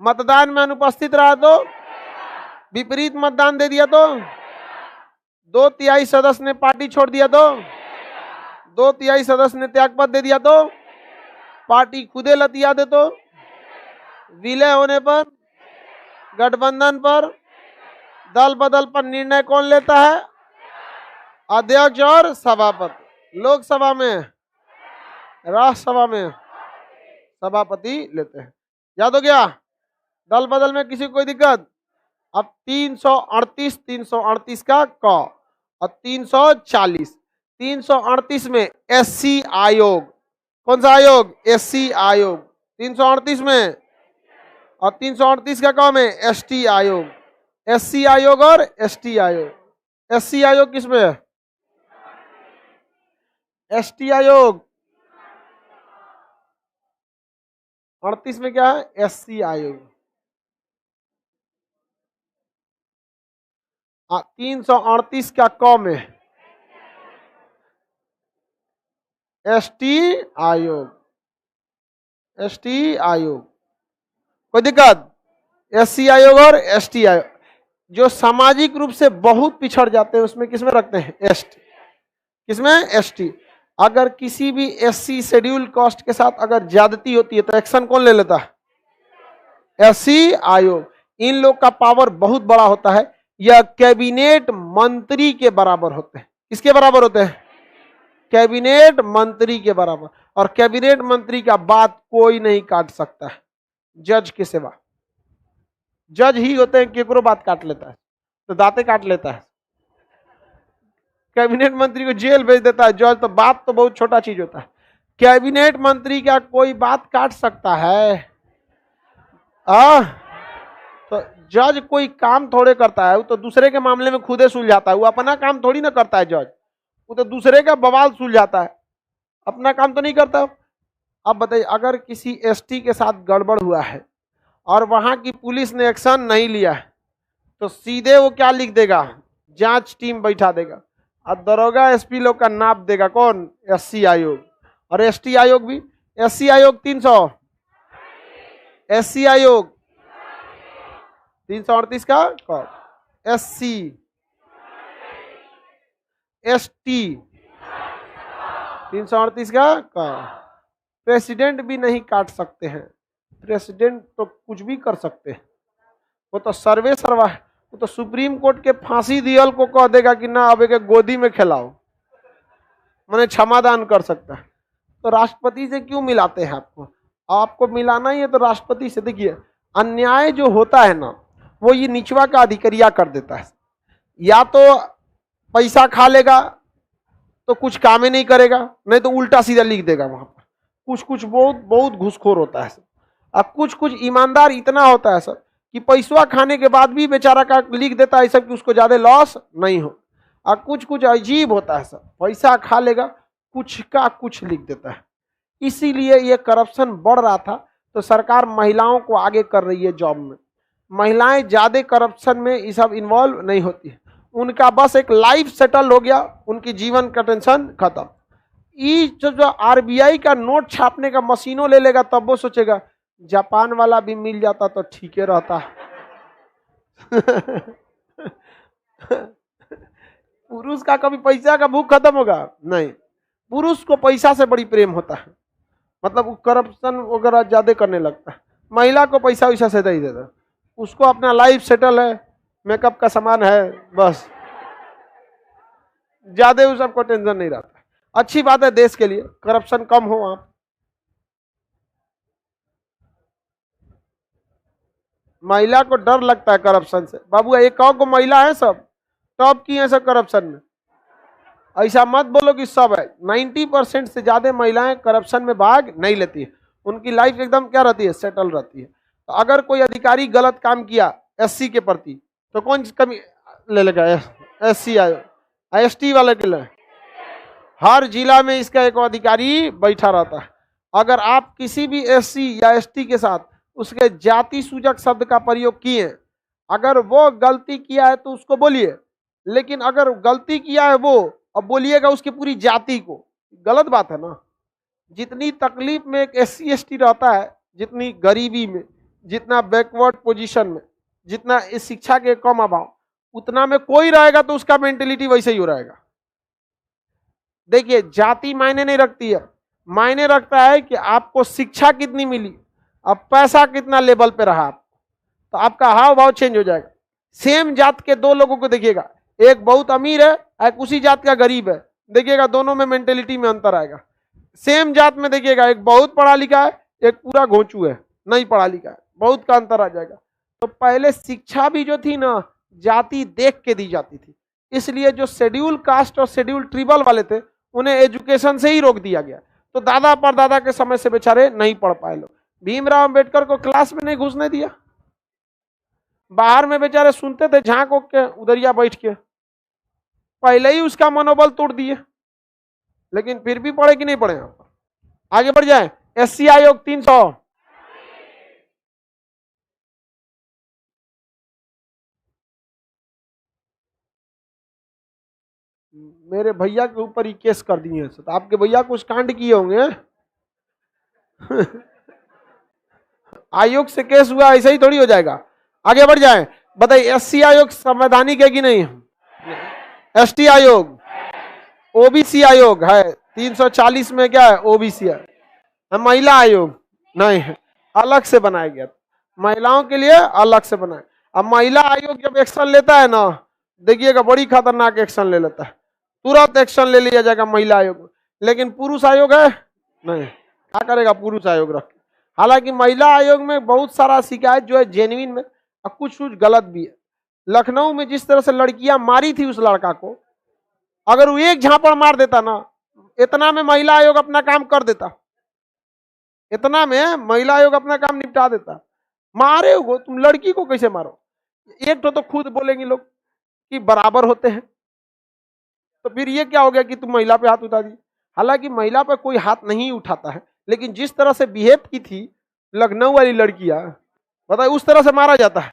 मतदान में अनुपस्थित रहा तो? विपरीत मतदान दे दिया तो? 2/3 सदस्य ने पार्टी छोड़ दिया तो, 2/3 सदस्य ने त्यागपत्र दे दिया तो, पार्टी खुदे लतिया दे तो, विलय होने पर, गठबंधन पर, दल बदल पर निर्णय कौन लेता है? अध्यक्ष और सभापति। लोकसभा में, राज्यसभा में सभापति लेते हैं। याद हो गया? दल बदल में किसी को कोई दिक्कत? अब 338 का क और 338 में एससी आयोग। कौन सा आयोग? एससी आयोग 338 में, और 338 का क में एसटी आयोग। एससी आयोग और एसटी आयोग। एससी आयोग किस में है? एसटी आयोग 38 में क्या है? एससी आयोग। 338 का क में एसटी आयोग। एसटी आयोग कोई दिक्कत? एससी आयोग और एसटी आयोग। जो सामाजिक रूप से बहुत पिछड़ जाते हैं उसमें किसमें रखते हैं? एसटी। किसमें? एसटी। अगर किसी भी एससी शेड्यूल कास्ट के साथ अगर ज्यादती होती है तो एक्शन कौन ले लेता है? एससी आयोग। इन लोग का पावर बहुत बड़ा होता है, यह कैबिनेट मंत्री के बराबर होते हैं। किसके बराबर होते हैं? कैबिनेट मंत्री के बराबर। और कैबिनेट मंत्री का बात कोई नहीं काट सकता है, जज के सिवा। जज ही होते हैं, केकरो बात काट लेता है तो दांते काट लेता है। कैबिनेट मंत्री को जेल भेज देता है जज, तो बात तो बहुत छोटा चीज होता है। कैबिनेट मंत्री का कोई बात काट सकता है? तो जज कोई काम थोड़े करता है, वो तो दूसरे के मामले में खुदे सुलझाता है। वो अपना काम थोड़ी ना करता है जज, वो तो दूसरे का बवाल सुलझाता है, अपना काम तो नहीं करता। अब बताइए, अगर किसी एसटी के साथ गड़बड़ हुआ है और वहां की पुलिस ने एक्शन नहीं लिया है तो सीधे वो क्या लिख देगा? जांच टीम बैठा देगा और दरोगा एसपी लोग का नाप देगा। कौन? एससी आयोग। और एसटी आयोग भी। एससी आयोग 300, एससी आयोग 338 का कौन? एससी, एसटी 338 का कौन? प्रेसिडेंट भी नहीं काट सकते हैं। प्रेसिडेंट तो कुछ भी कर सकते हैं, वो तो सर्वे सर्वा है। वो तो सुप्रीम कोर्ट के फांसी दियल को कह देगा कि ना अब एक गोदी में खिलाओ, मैंने क्षमादान कर सकता है। तो राष्ट्रपति से क्यों मिलाते हैं? आपको मिलाना ही है तो राष्ट्रपति से। देखिए, अन्याय जो होता है ना, वो ये निचवा का अधिकारिया कर देता है। या तो पैसा खा लेगा तो कुछ काम ही नहीं करेगा, नहीं तो उल्टा सीधा लिख देगा वहां पर। कुछ कुछ बहुत बहुत घूसखोर होता है। अब कुछ कुछ ईमानदार इतना होता है सर कि पैसा खाने के बाद भी बेचारा का लिख देता है सब कि उसको ज्यादा लॉस नहीं हो। और कुछ कुछ अजीब होता है सर, पैसा खा लेगा कुछ का कुछ लिख देता है। इसीलिए ये करप्शन बढ़ रहा था, तो सरकार महिलाओं को आगे कर रही है जॉब में। महिलाएं ज्यादा करप्शन में ये सब इन्वॉल्व नहीं होती है, उनका बस एक लाइफ सेटल हो गया, उनकी जीवन का टेंशन खत्म। ये जो आरबीआई का नोट छापने का मशीनों ले लेगा तब वो सोचेगा जापान वाला भी मिल जाता तो ठीक है रहता। पुरुष का कभी पैसा का भूख खत्म होगा? नहीं, पुरुष को पैसा से बड़ी प्रेम होता है, मतलब करप्शन वगैरह ज्यादा करने लगता है। महिला को पैसा वैसा से नहीं देता, उसको अपना लाइफ सेटल है, मेकअप का सामान है, बस ज्यादा उस सबको टेंशन नहीं रहता। अच्छी बात है, देश के लिए करप्शन कम हो। आप महिला को डर लगता है करप्शन से। बाबू एक को महिला है सब टॉप की है सब करप्शन में, ऐसा मत बोलो कि सब है। 90% से ज्यादा महिलाएं करप्शन में भाग नहीं लेती है, उनकी लाइफ एकदम क्या रहती है? सेटल रहती है। तो अगर कोई अधिकारी गलत काम किया एससी के प्रति तो कौन कमी ले लेगा? एससी आयोग। एसटी वाले के लिए हर जिला में इसका एक अधिकारी बैठा रहता है। अगर आप किसी भी एससी या एसटी के साथ उसके जाति सूचक शब्द का प्रयोग किए, अगर वो गलती किया है तो उसको बोलिए, लेकिन अगर गलती किया है वो अब बोलिएगा उसकी पूरी जाति को, गलत बात है ना। जितनी तकलीफ में एक एससी एसटी रहता है, जितनी गरीबी में, जितना बैकवर्ड पोजीशन में, जितना इस शिक्षा के कम अभाव, उतना में कोई रहेगा तो उसका मेंटेलिटी वैसे ही हो रहेगा। देखिए जाति मायने नहीं रखती है, मायने रखता है कि आपको शिक्षा कितनी मिली, अब पैसा कितना लेवल पे रहा, तो आपका हाव भाव चेंज हो जाएगा। सेम जात के दो लोगों को देखिएगा, एक बहुत अमीर है, एक उसी जात का गरीब है, देखिएगा दोनों में मेंटेलिटी में अंतर आएगा। सेम जात में देखिएगा एक बहुत पढ़ा लिखा है, एक पूरा घोंचू है, नहीं पढ़ा लिखा है, बहुत का अंतर आ जाएगा। तो पहले शिक्षा भी जो थी ना जाति देख के दी जाती थी, इसलिए जो शेड्यूल कास्ट और शेड्यूल ट्रिबल वाले थे उन्हें एजुकेशन से ही रोक दिया गया। तो दादा परदादा के समय से बेचारे नहीं पढ़ पाए लोग। भीमराव अंबेडकर को क्लास में नहीं घुसने दिया, बाहर में बेचारे सुनते थे झांक के उधरिया बैठ के, पहले ही उसका मनोबल तोड़ दिए, लेकिन फिर भी पढ़े कि नहीं पढ़े। आगे बढ़ जाए। एससी आयोग 300, मेरे भैया के ऊपर ही केस कर दिए हैं, तो आपके भैया कुछ कांड किए होंगे। आयोग से केस हुआ ऐसा ही थोड़ी हो जाएगा। आगे बढ़ जाए। बताइए एससी आयोग संवैधानिक है कि नहीं? एसटी आयोग, ओबीसी आयोग है 340 में क्या है? ओबीसी है। महिला आयोग नहीं है, अलग से बनाया गया, महिलाओं के लिए अलग से बनाया। अब महिला आयोग जब एक्शन लेता है ना, देखिएगा बड़ी खतरनाक एक्शन ले लेता है, तुरंत एक्शन ले लिया जाएगा महिला आयोग। लेकिन पुरुष आयोग है नहीं, क्या करेगा पुरुष आयोग रख। हालांकि महिला आयोग में बहुत सारा शिकायत जो है जेन्युइन में, और कुछ कुछ गलत भी है। लखनऊ में जिस तरह से लड़कियां मारी थी उस लड़का को, अगर वो एक झापड़ मार देता ना, इतना में महिला आयोग अपना काम कर देता, इतना में महिला आयोग अपना काम निपटा देता। मारे हो तुम लड़की को कैसे मारो? एक तो खुद बोलेंगे लोग कि बराबर होते हैं, तो फिर ये क्या हो गया कि तुम महिला पे हाथ उठा दी। हालांकि महिला पे कोई हाथ नहीं उठाता है, लेकिन जिस तरह से बिहेव की थी लखनऊ वाली लड़कियां, बताए उस तरह से मारा जाता है।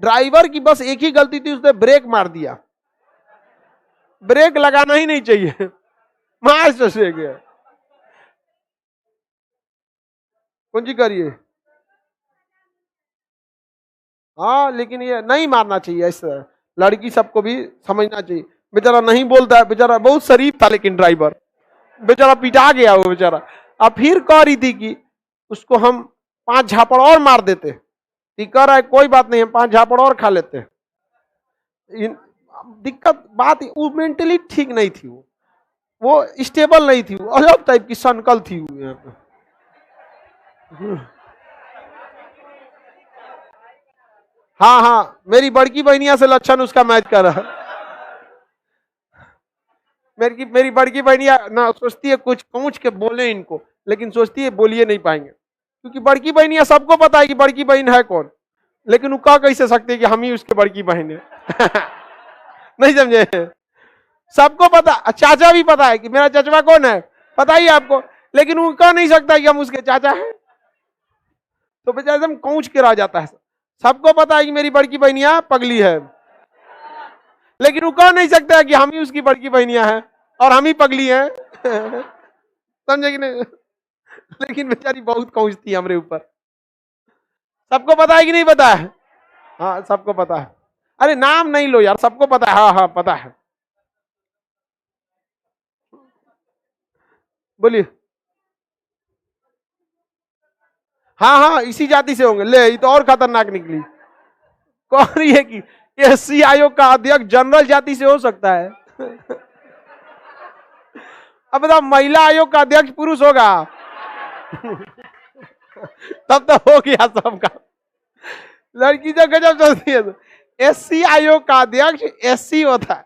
ड्राइवर की बस एक ही गलती थी, उसने ब्रेक मार दिया, ब्रेक लगाना ही नहीं चाहिए, मार से गया। कौन जी करिए, हाँ लेकिन ये नहीं मारना चाहिए। इस लड़की सबको भी समझना चाहिए। बेचारा नहीं बोलता है, बेचारा बहुत शरीफ था, लेकिन ड्राइवर बेचारा पिटा गया वो बेचारा। अब फिर कह रही थी कि उसको हम 5 झापड़ और मार देते, कह रहा है कोई बात नहीं, हम 5 झापड़ और खा लेते। दिक्कत बात वो मेंटली ठीक नहीं थी, वो स्टेबल नहीं थी, वो अजब टाइप की सनकल थी वो यहाँ पे। हाँ हाँ, मेरी बड़की बहनिया से लक्षण उसका मैच कर रहा है। मेरी बड़की बहनिया ना सोचती है कुछ पहुंच के बोले इनको, लेकिन सोचती है बोलिए नहीं पाएंगे, क्योंकि बड़की बहनिया सबको पता है कि बड़की बहन है कौन, लेकिन वो कह कैसे सकते कि हम ही उसके बड़की बहन है। नहीं समझे? सबको पता, चाचा भी पता है कि मेरा चचवा कौन है, पता ही आपको, लेकिन वो कह नहीं सकता कि हम उसके चाचा हैं। तो बेचारा एकदम कौच के रह जाता है। सबको पता है कि मेरी बड़की बहनिया पगली है, लेकिन वो कह नहीं सकता कि हम ही उसकी बड़की बहनिया हैं और हम ही पगली हैं। समझे कि नहीं? लेकिन बेचारी बहुत कौच थी हमरे ऊपर। सबको पता है कि नहीं पता है? हाँ सबको पता है। अरे नाम नहीं लो यार, सबको पता है। हाँ हाँ पता है, बोलिए। हाँ हाँ इसी जाति से होंगे। ले ये तो और खतरनाक निकली। कह रही है कि एससी आयोग का अध्यक्ष जनरल जाति से हो सकता है। अब बताओ महिला आयोग का अध्यक्ष पुरुष होगा? तब तो हो गया सबका। लड़की जो गजब सोचती है। एससी आयोग का अध्यक्ष एससी होता है,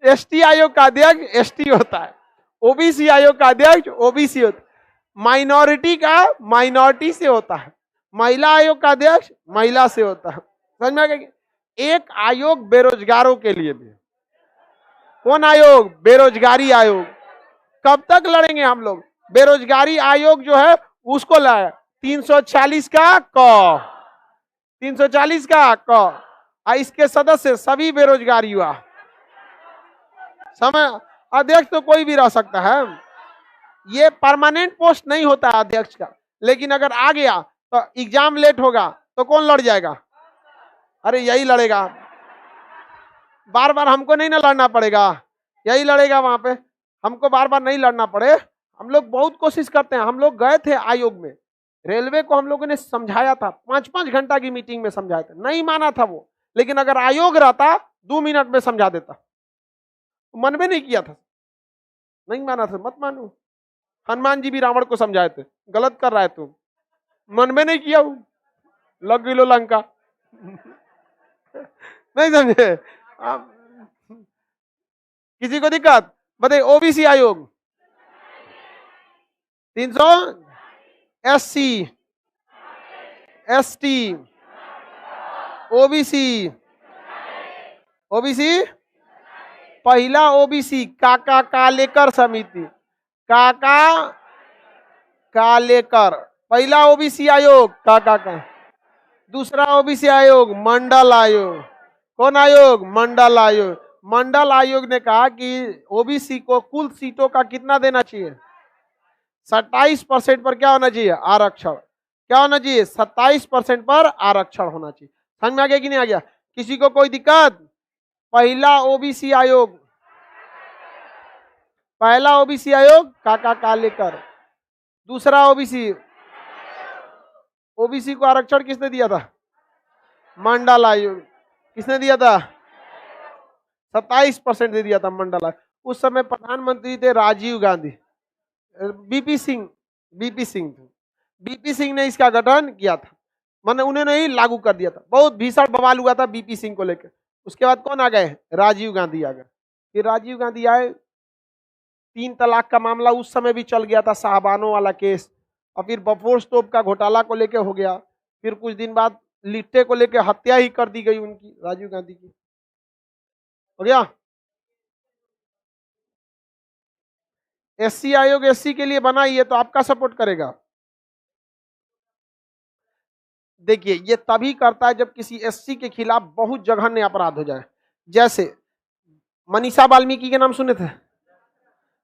एसटी आयोग का अध्यक्ष एसटी होता है, ओबीसी आयोग का अध्यक्ष ओबीसी होता है, माइनॉरिटी का माइनॉरिटी से होता है, महिला आयोग का अध्यक्ष महिला से होता है। समझ में आ गया? एक आयोग बेरोजगारों के लिए भी। कौन आयोग? बेरोजगारी आयोग। कब तक लड़ेंगे हम लोग? बेरोजगारी आयोग जो है उसको लाया 340 का क, 340 का क, इसके सदस्य सभी बेरोजगार युवा। समय अध्यक्ष तो कोई भी रह सकता है, ये परमानेंट पोस्ट नहीं होता है अध्यक्ष का, लेकिन अगर आ गया तो एग्जाम लेट होगा तो कौन लड़ जाएगा? अरे यही लड़ेगा। बार बार हमको नहीं ना लड़ना पड़ेगा, यही लड़ेगा वहां पे, हमको बार बार नहीं लड़ना पड़े। हम लोग बहुत कोशिश करते हैं। हम लोग गए थे आयोग में, रेलवे को हम लोगों ने समझाया था, 5-5 घंटा की मीटिंग में समझाया था, नहीं माना था वो। लेकिन अगर आयोग रहता 2 मिनट में समझा देता। मन में नहीं किया था, नहीं माना था, मत मानो। हनुमान जी भी रावण को समझाए थे, गलत कर रहा है तुम, मन में नहीं किया, लग गई लो लंका। नहीं समझे आप? किसी को दिक्कत बताइए। ओबीसी आयोग 300, एससी, एसटी, ओबीसी, ओबीसी पहला ओबीसी काका कालेकर समिति, काका कालेकर पहला ओबीसी आयोग काका का। दूसरा ओबीसी आयोग मंडल आयोग, कौन आयोग? मंडल आयोग। मंडल आयोग ने कहा कि ओबीसी को कुल सीटों का कितना देना चाहिए? 27% पर क्या होना चाहिए? आरक्षण। क्या होना चाहिए? 27% पर आरक्षण होना चाहिए। समझ में आ गया कि नहीं आ गया? किसी को कोई दिक्कत? पहला ओबीसी आयोग, पहला ओबीसी आयोग काका कालेकर। दूसरा ओबीसी, ओबीसी को आरक्षण किसने दिया था? मंडल आयोग। किसने दिया था? 27% दे दिया था मंडल आयोग। उस समय प्रधानमंत्री थे राजीव गांधी, बीपी सिंह, बीपी सिंह थे। बीपी सिंह ने इसका गठन किया था, मैंने उन्होंने ही लागू कर दिया था। बहुत भीषण बवाल हुआ था बीपी सिंह को लेकर। उसके बाद कौन आ गए? राजीव गांधी आ गए। फिर राजीव गांधी आए, 3 तलाक का मामला उस समय भी चल गया था, साहबानों वाला केस। और फिर बफोर्स तोप का घोटाला को लेकर हो गया। फिर कुछ दिन बाद लिट्टे को लेकर हत्या ही कर दी गई उनकी, राजीव गांधी की। हो गया। एससी आयोग एससी के लिए बना ही है, तो आपका सपोर्ट करेगा। देखिए, ये तभी करता है जब किसी एससी के खिलाफ बहुत जघन्य अपराध हो जाए। जैसे मनीषा वाल्मीकि के नाम सुने थे?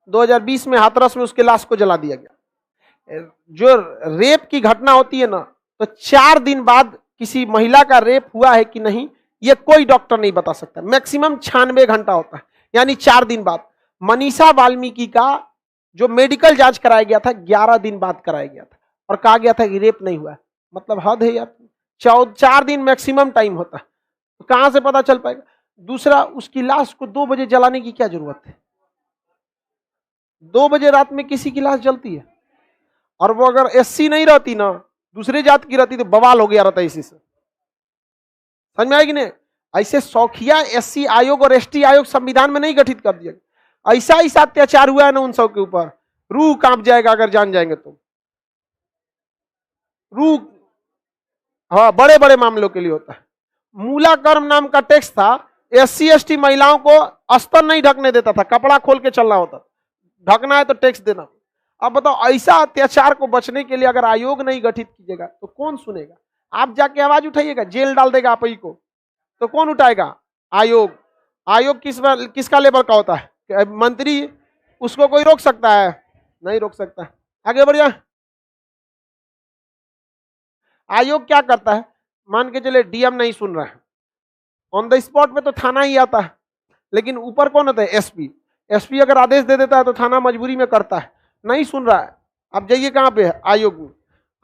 2020 में हाथरस में उसके लाश को जला दिया गया। जो रेप की घटना होती है ना, तो 4 दिन बाद किसी महिला का रेप हुआ है कि नहीं, ये कोई डॉक्टर नहीं बता सकता। मैक्सिमम 96 घंटा होता है, यानी 4 दिन बाद। मनीषा वाल्मीकि का जो मेडिकल जांच कराया गया था 11 दिन बाद कराया गया था, और कहा गया था कि रेप नहीं हुआ। मतलब हद है यार, 4 दिन मैक्सिमम टाइम होता है, तो कहां से पता चल पाएगा? दूसरा, उसकी लाश को 2 बजे जलाने की क्या जरूरत है? 2 बजे रात में किसी की लाश जलती है? और वो अगर एससी नहीं रहती ना, दूसरे जात की रहती, तो बवाल हो गया रहता इसी से। समझ में आएगी नहीं? ऐसे शौकिया एससी आयोग और एसटी आयोग संविधान में नहीं गठित कर दिया। ऐसा ऐसा अत्याचार हुआ है ना उन सब के ऊपर, रूह कांप जाएगा अगर जान जाएंगे तो। रूह, हाँ, बड़े बड़े मामलों के लिए होता है। मूलाकर्म नाम का टेक्स था, एससी एसटी महिलाओं को अस्तर नहीं ढकने देता था, कपड़ा खोल के चलना होता, ढकना है तो टैक्स देना। अब बताओ, ऐसा अत्याचार को बचने के लिए अगर आयोग नहीं गठित कीजिएगा तो कौन सुनेगा? आप जाके आवाज उठाइएगा, जेल डाल देगा आप ही को, तो कौन उठाएगा? आयोग। आयोग किसका लेवल का होता है? मंत्री। उसको कोई रोक सकता है? नहीं रोक सकता। आगे बढ़ जाए। आयोग क्या करता है? मान के चले डीएम नहीं सुन रहा है, ऑन द स्पॉट में तो थाना ही आता है, लेकिन ऊपर कौन होता है? एसपी। एसपी अगर आदेश दे देता है तो थाना मजबूरी में करता है। नहीं सुन रहा है, आप जाइए कहां पे है? आयोग में।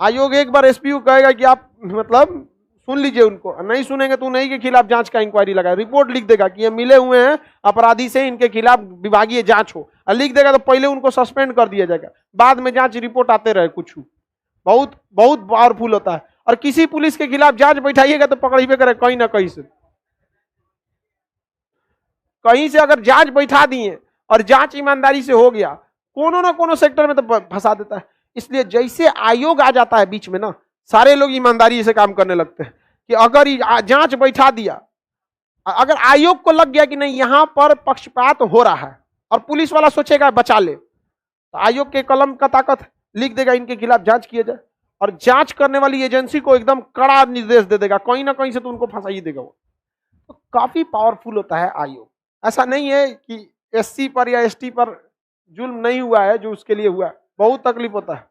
आयोग एक बार एसपी को कहेगा कि आप मतलब सुन लीजिए उनको, नहीं सुनेंगे तो उन्हीं के खिलाफ जांच का इंक्वायरी लगाए, रिपोर्ट लिख देगा कि ये मिले हुए हैं अपराधी से, इनके खिलाफ विभागीय जांच हो, और लिख देगा तो पहले उनको सस्पेंड कर दिया जाएगा, बाद में जांच रिपोर्ट आते रहे कुछ। बहुत बहुत पावरफुल होता है। और किसी पुलिस के खिलाफ जांच बैठाइएगा तो पकड़िए करे कहीं ना कहीं से, कहीं से अगर जांच बैठा दिए और जांच ईमानदारी से हो गया, कोनो ना कोनो सेक्टर में तो फंसा देता है। इसलिए जैसे आयोग आ जाता है बीच में ना, सारे लोग ईमानदारी से काम करने लगते हैं कि अगर जांच बैठा दिया, अगर आयोग को लग गया कि नहीं यहां पर पक्षपात हो रहा है और पुलिस वाला सोचेगा बचा ले, तो आयोग के कलम का ताकत लिख देगा इनके खिलाफ जांच किया जाए, और जांच करने वाली एजेंसी को एकदम कड़ा निर्देश दे देगा, कहीं ना कहीं से तो उनको फंसा ही देगा वो। तो काफी पावरफुल होता है आयोग। ऐसा नहीं है कि एससी पर या एसटी पर जुल्म नहीं हुआ है, जो उसके लिए हुआ है बहुत तकलीफ होता है।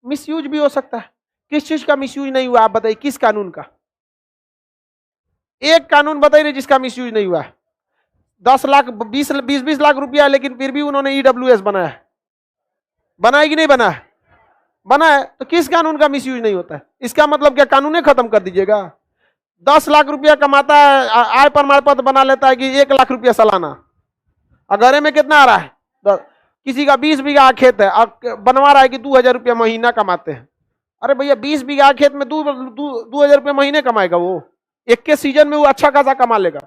मिसयूज भी हो सकता है। किस चीज का मिसयूज नहीं हुआ? आप बताइए, किस कानून का? एक कानून बताइए जिसका मिसयूज नहीं हुआ है। 10 लाख 20 लाख रुपया है, लेकिन फिर भी उन्होंने ईडब्ल्यूएस बनाया है। बनाया कि नहीं बना है? बना है। तो किस कानून का मिसयूज नहीं होता है? इसका मतलब क्या कानून खत्म कर दीजिएगा? 10 लाख रुपया कमाता है, आय प्रमाण पत्र बना लेता है कि 1 लाख रुपया सालाना, अगरे में कितना आ रहा है? किसी का 20 बीघा खेत है, बनवा रहा है कि 2000 रुपया महीना कमाते हैं। अरे भैया 20 बीघा खेत में 2000 रुपया महीने कमाएगा वो, एक के सीजन में वो अच्छा खासा कमा लेगा।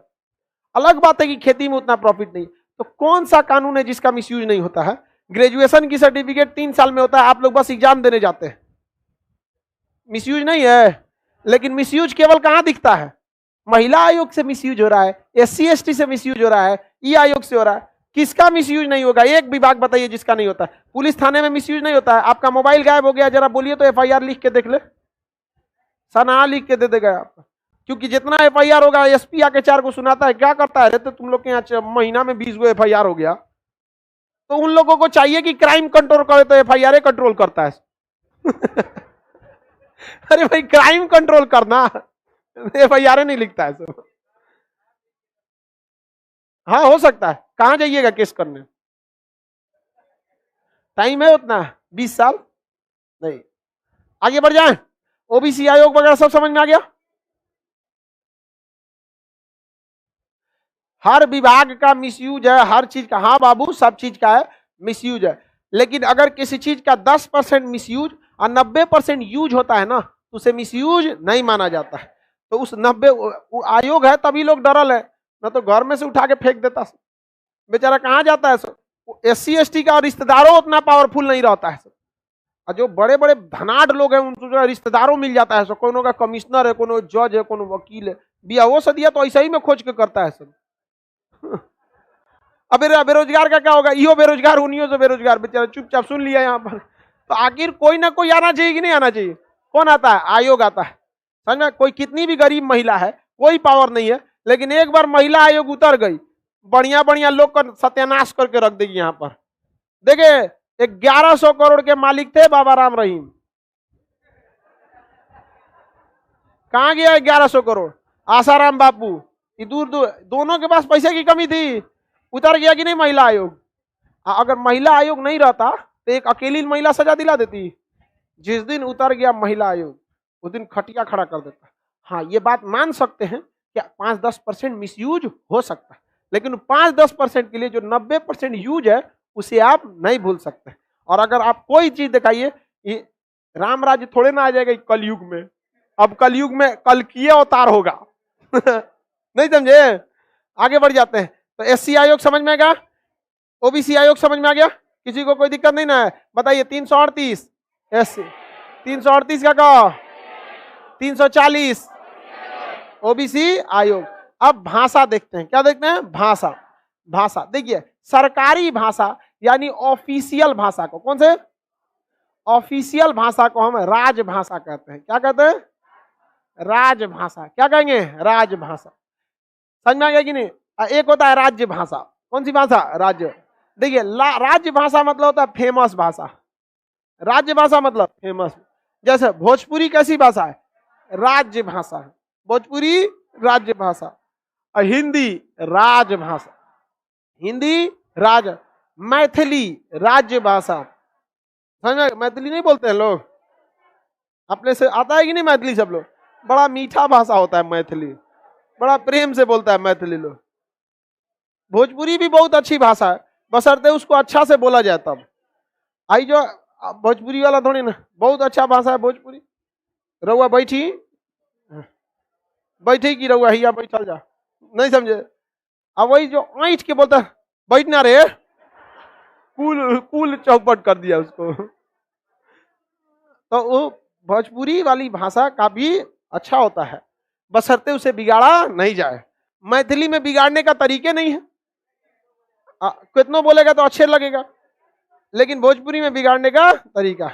अलग बात है कि खेती में उतना प्रॉफिट नहीं। तो कौन सा कानून है जिसका मिसयूज नहीं होता है? ग्रेजुएशन की सर्टिफिकेट 3 साल में होता है, आप लोग बस एग्जाम देने जाते हैं, मिसयूज नहीं है। लेकिन मिसयूज केवल कहां दिखता है? महिला आयोग से मिसयूज हो रहा है, SC ST से मिसयूज हो रहा है, ई आयोग से हो रहा है। किसका मिसयूज नहीं होगा? एक विभाग बताइए जिसका नहीं होता। पुलिस थाने में मिसयूज नहीं होता है। आपका मोबाइल गायब हो गया, जरा बोलिए तो FIR लिख के देख ले, सना लिख के दे देगा आपका। क्योंकि जितना FIR होगा SP आके 4 को सुनाता है। क्या करता है? रहते तुम लोग के यहाँ महीना में 20 गो FIR हो गया, तो उन लोगों को चाहिए कि क्राइम कंट्रोल करे, तो FIR कंट्रोल करता है। अरे भाई क्राइम कंट्रोल करना, FIR नहीं लिखता है सब। हाँ हो सकता है। कहां जाइएगा केस करने? टाइम है उतना? 20 साल नहीं। आगे बढ़ जाए। OBC आयोग वगैरह सब समझ में आ गया? हर विभाग का मिसयूज है, हर चीज का। हाँ बाबू, सब चीज का है मिसयूज है। लेकिन अगर किसी चीज का 10% मिसयूज और 90% यूज होता है ना, तो उसे मिसयूज नहीं माना जाता है। तो उस 90 आयोग है, तभी लोग डरल है, ना तो घर में से उठा के फेंक देता। बेचारा कहाँ जाता है? SC ST का रिश्तेदारों उतना पावरफुल नहीं रहता है। और जो बड़े बड़े धनाढ़ लोग हैं उनको जो रिश्तेदारों मिल जाता है, कोनो का कमिश्नर है, कोनो जज है, कोनो वकील है, बियाहो सदिया तो ऐसा ही में खोज के करता है सब। अब बेरोजगार का क्या होगा? इहो बेरोजगार, उन्हीं से बेरोजगार, बेचारा चुपचाप सुन लिया यहाँ पर। तो आखिर कोई ना कोई आना चाहिए कि नहीं आना चाहिए? कौन आता है? आयोग आता है। समझ में? कोई कितनी भी गरीब महिला है, कोई पावर नहीं है, लेकिन एक बार महिला आयोग उतर गई, बढ़िया बढ़िया लोग का सत्यानाश करके रख देगी यहाँ पर। देखिए 1100 करोड़ के मालिक थे बाबा राम रहीम, कहां गया 1100 करोड़? आसाराम बापू, दूर दूर दोनों के पास पैसे की कमी थी, उतर गया कि नहीं महिला आयोग? अगर महिला आयोग नहीं रहता तो एक अकेली महिला सजा दिला देती। जिस दिन उतर गया महिला आयोग, उस दिन खटिया खड़ा कर देता। हाँ ये बात मान सकते हैं कि 5-10% मिसयूज हो सकता है, लेकिन 5-10% के लिए जो 90% यूज है उसे आप नहीं भूल सकते। और अगर आप कोई चीज दिखाइए, ये राम राज्य थोड़े ना आ जाएगा कलयुग में। अब कलयुग में कल की अवतार होगा। नहीं समझे? आगे बढ़ जाते हैं। तो SC आयोग समझ में आ गया, OBC आयोग समझ में आ गया, किसी को कोई दिक्कत नहीं ना है? बताइए 338 SC, 338 का कहो, 340 OBC आयोग। अब भाषा देखते हैं, क्या देखते हैं? भाषा। भाषा देखिए, सरकारी भाषा यानी ऑफिशियल भाषा को, कौन से? ऑफिशियल भाषा को हम राजभाषा कहते हैं। क्या कहते हैं? राजभाषा। क्या कहेंगे? राजभाषा। समझ में आ गया कि नहीं? एक होता है राज्य भाषा। कौन सी भाषा? राज्य। देखिए राज्य भाषा मतलब होता है फेमस भाषा, राज्य भाषा मतलब फेमस। जैसे भोजपुरी कैसी भाषा है? राज्य भाषा है, भोजपुरी राज्य भाषा। और हिंदी राजभाषा, हिंदी राज। मैथिली राज्य भाषा। समझ में? मैथिली नहीं बोलते हैं लोग, अपने से आता है कि नहीं मैथिली? सब लोग बड़ा मीठा भाषा होता है मैथिली, बड़ा प्रेम से बोलता है मैथिली लोग। भोजपुरी भी बहुत अच्छी भाषा है, बशर्ते उसको अच्छा से बोला जाए तब। आई जो भोजपुरी वाला थोड़ी ना, बहुत अच्छा भाषा है भोजपुरी। रउआ बैठी, बैठी की रउआ हिया बैठल जा, नहीं समझे? अब वही जो ऐठ के बोलता है बैठना रे, कुल चौपट कर दिया उसको। तो वो भोजपुरी वाली भाषा काफी अच्छा होता है, बशर्ते उसे बिगाड़ा नहीं जाए। मैथिली में बिगाड़ने का तरीके नहीं है, कितनों बोलेगा तो अच्छे लगेगा, लेकिन भोजपुरी में बिगाड़ने का तरीका।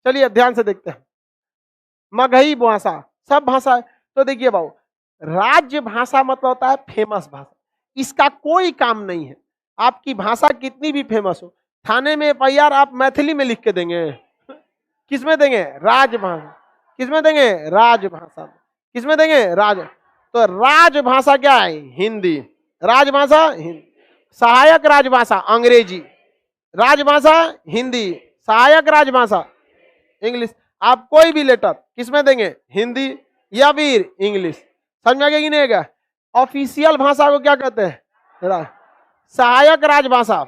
चलिए ध्यान से देखते हैं। मगही भाषा, सब भाषा है। तो देखिए बाबू, राज्य भाषा मतलब होता है फेमस भाषा, इसका कोई काम नहीं है आपकी भाषा कितनी भी फेमस हो। थाने में FIR आप मैथिली में लिख के देंगे, किसमें देंगे? राजभाषा। किसमें देंगे? राजभाषा। किसमें देंगे? राज। तो राजभाषा क्या है? हिंदी। राजभाषा हिंदी, सहायक राजभाषा अंग्रेजी, राजभाषा हिंदी, सहायक राजभाषा इंग्लिश। आप कोई भी लेटर किसमें देंगे, हिंदी या फिर इंग्लिश। समझ में आ गया कि नहीं आएगा। ऑफिशियल भाषा को क्या कहते हैं, सहायक राजभाषा।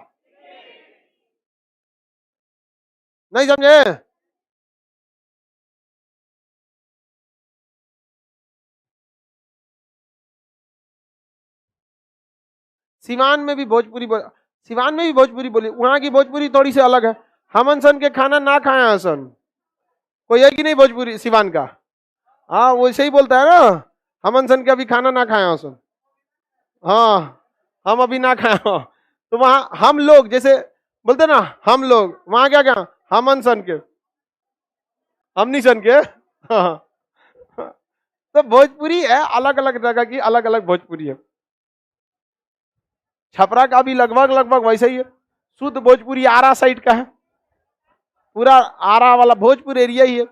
नहीं समझे। सिवान में भी भोजपुरी सिवान में भी भोजपुरी बोली, वहां की भोजपुरी थोड़ी सी अलग है। हमन सन के खाना ना खाया सन, कोई है कि नहीं भोजपुरी सिवान का। हाँ वैसे ही बोलता है ना, हमन सन के अभी खाना ना खाया सन। हाँ हम अभी ना खाया हो। तो वहां हम लोग जैसे बोलते ना, हम लोग वहां क्या क्या, हमन सन के, हमनी सन के। हाँ। तो भोजपुरी है, अलग अलग जगह की अलग अलग भोजपुरी है। छपरा का भी लगभग लगभग वैसे ही है। शुद्ध भोजपुरी आरा साइड का है, पूरा आरा वाला भोजपुर एरिया ही है।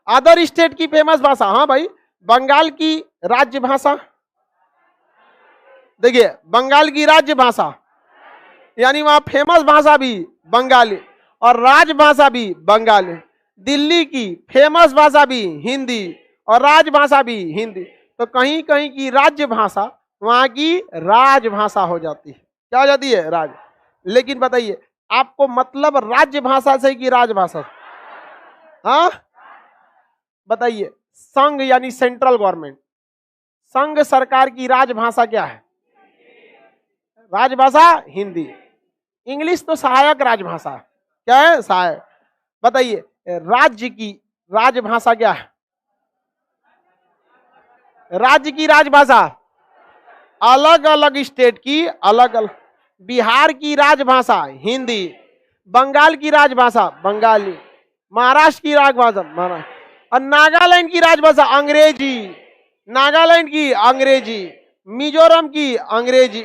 अदर स्टेट की फेमस भाषा, हाँ भाई, बंगाल की राज्य भाषा, देखिए बंगाल की राज्य भाषा, यानी वहां फेमस भाषा भी बंगाली और राजभाषा भी बंगाली। दिल्ली की फेमस भाषा भी हिंदी और राजभाषा भी हिंदी। तो कहीं कहीं की राज्य भाषा वहां की राजभाषा हो जाती है। क्या हो जाती है, राज। लेकिन बताइए आपको मतलब राज्य भाषा से कि राजभाषा से? हाँ बताइए, संघ यानी सेंट्रल गवर्नमेंट, संघ सरकार की राजभाषा क्या है, राजभाषा हिंदी। इंग्लिश तो सहायक राजभाषा है। क्या है, सहायक। बताइए राज्य की राजभाषा क्या है, राज्य की राजभाषा अलग अलग स्टेट की अलग अलग। बिहार की राजभाषा हिंदी, बंगाल की राजभाषा बंगाली, महाराष्ट्र की राजभाषा महाराष्ट्र, और नागालैंड की राजभाषा अंग्रेजी, नागालैंड की अंग्रेजी, मिजोरम की अंग्रेजी,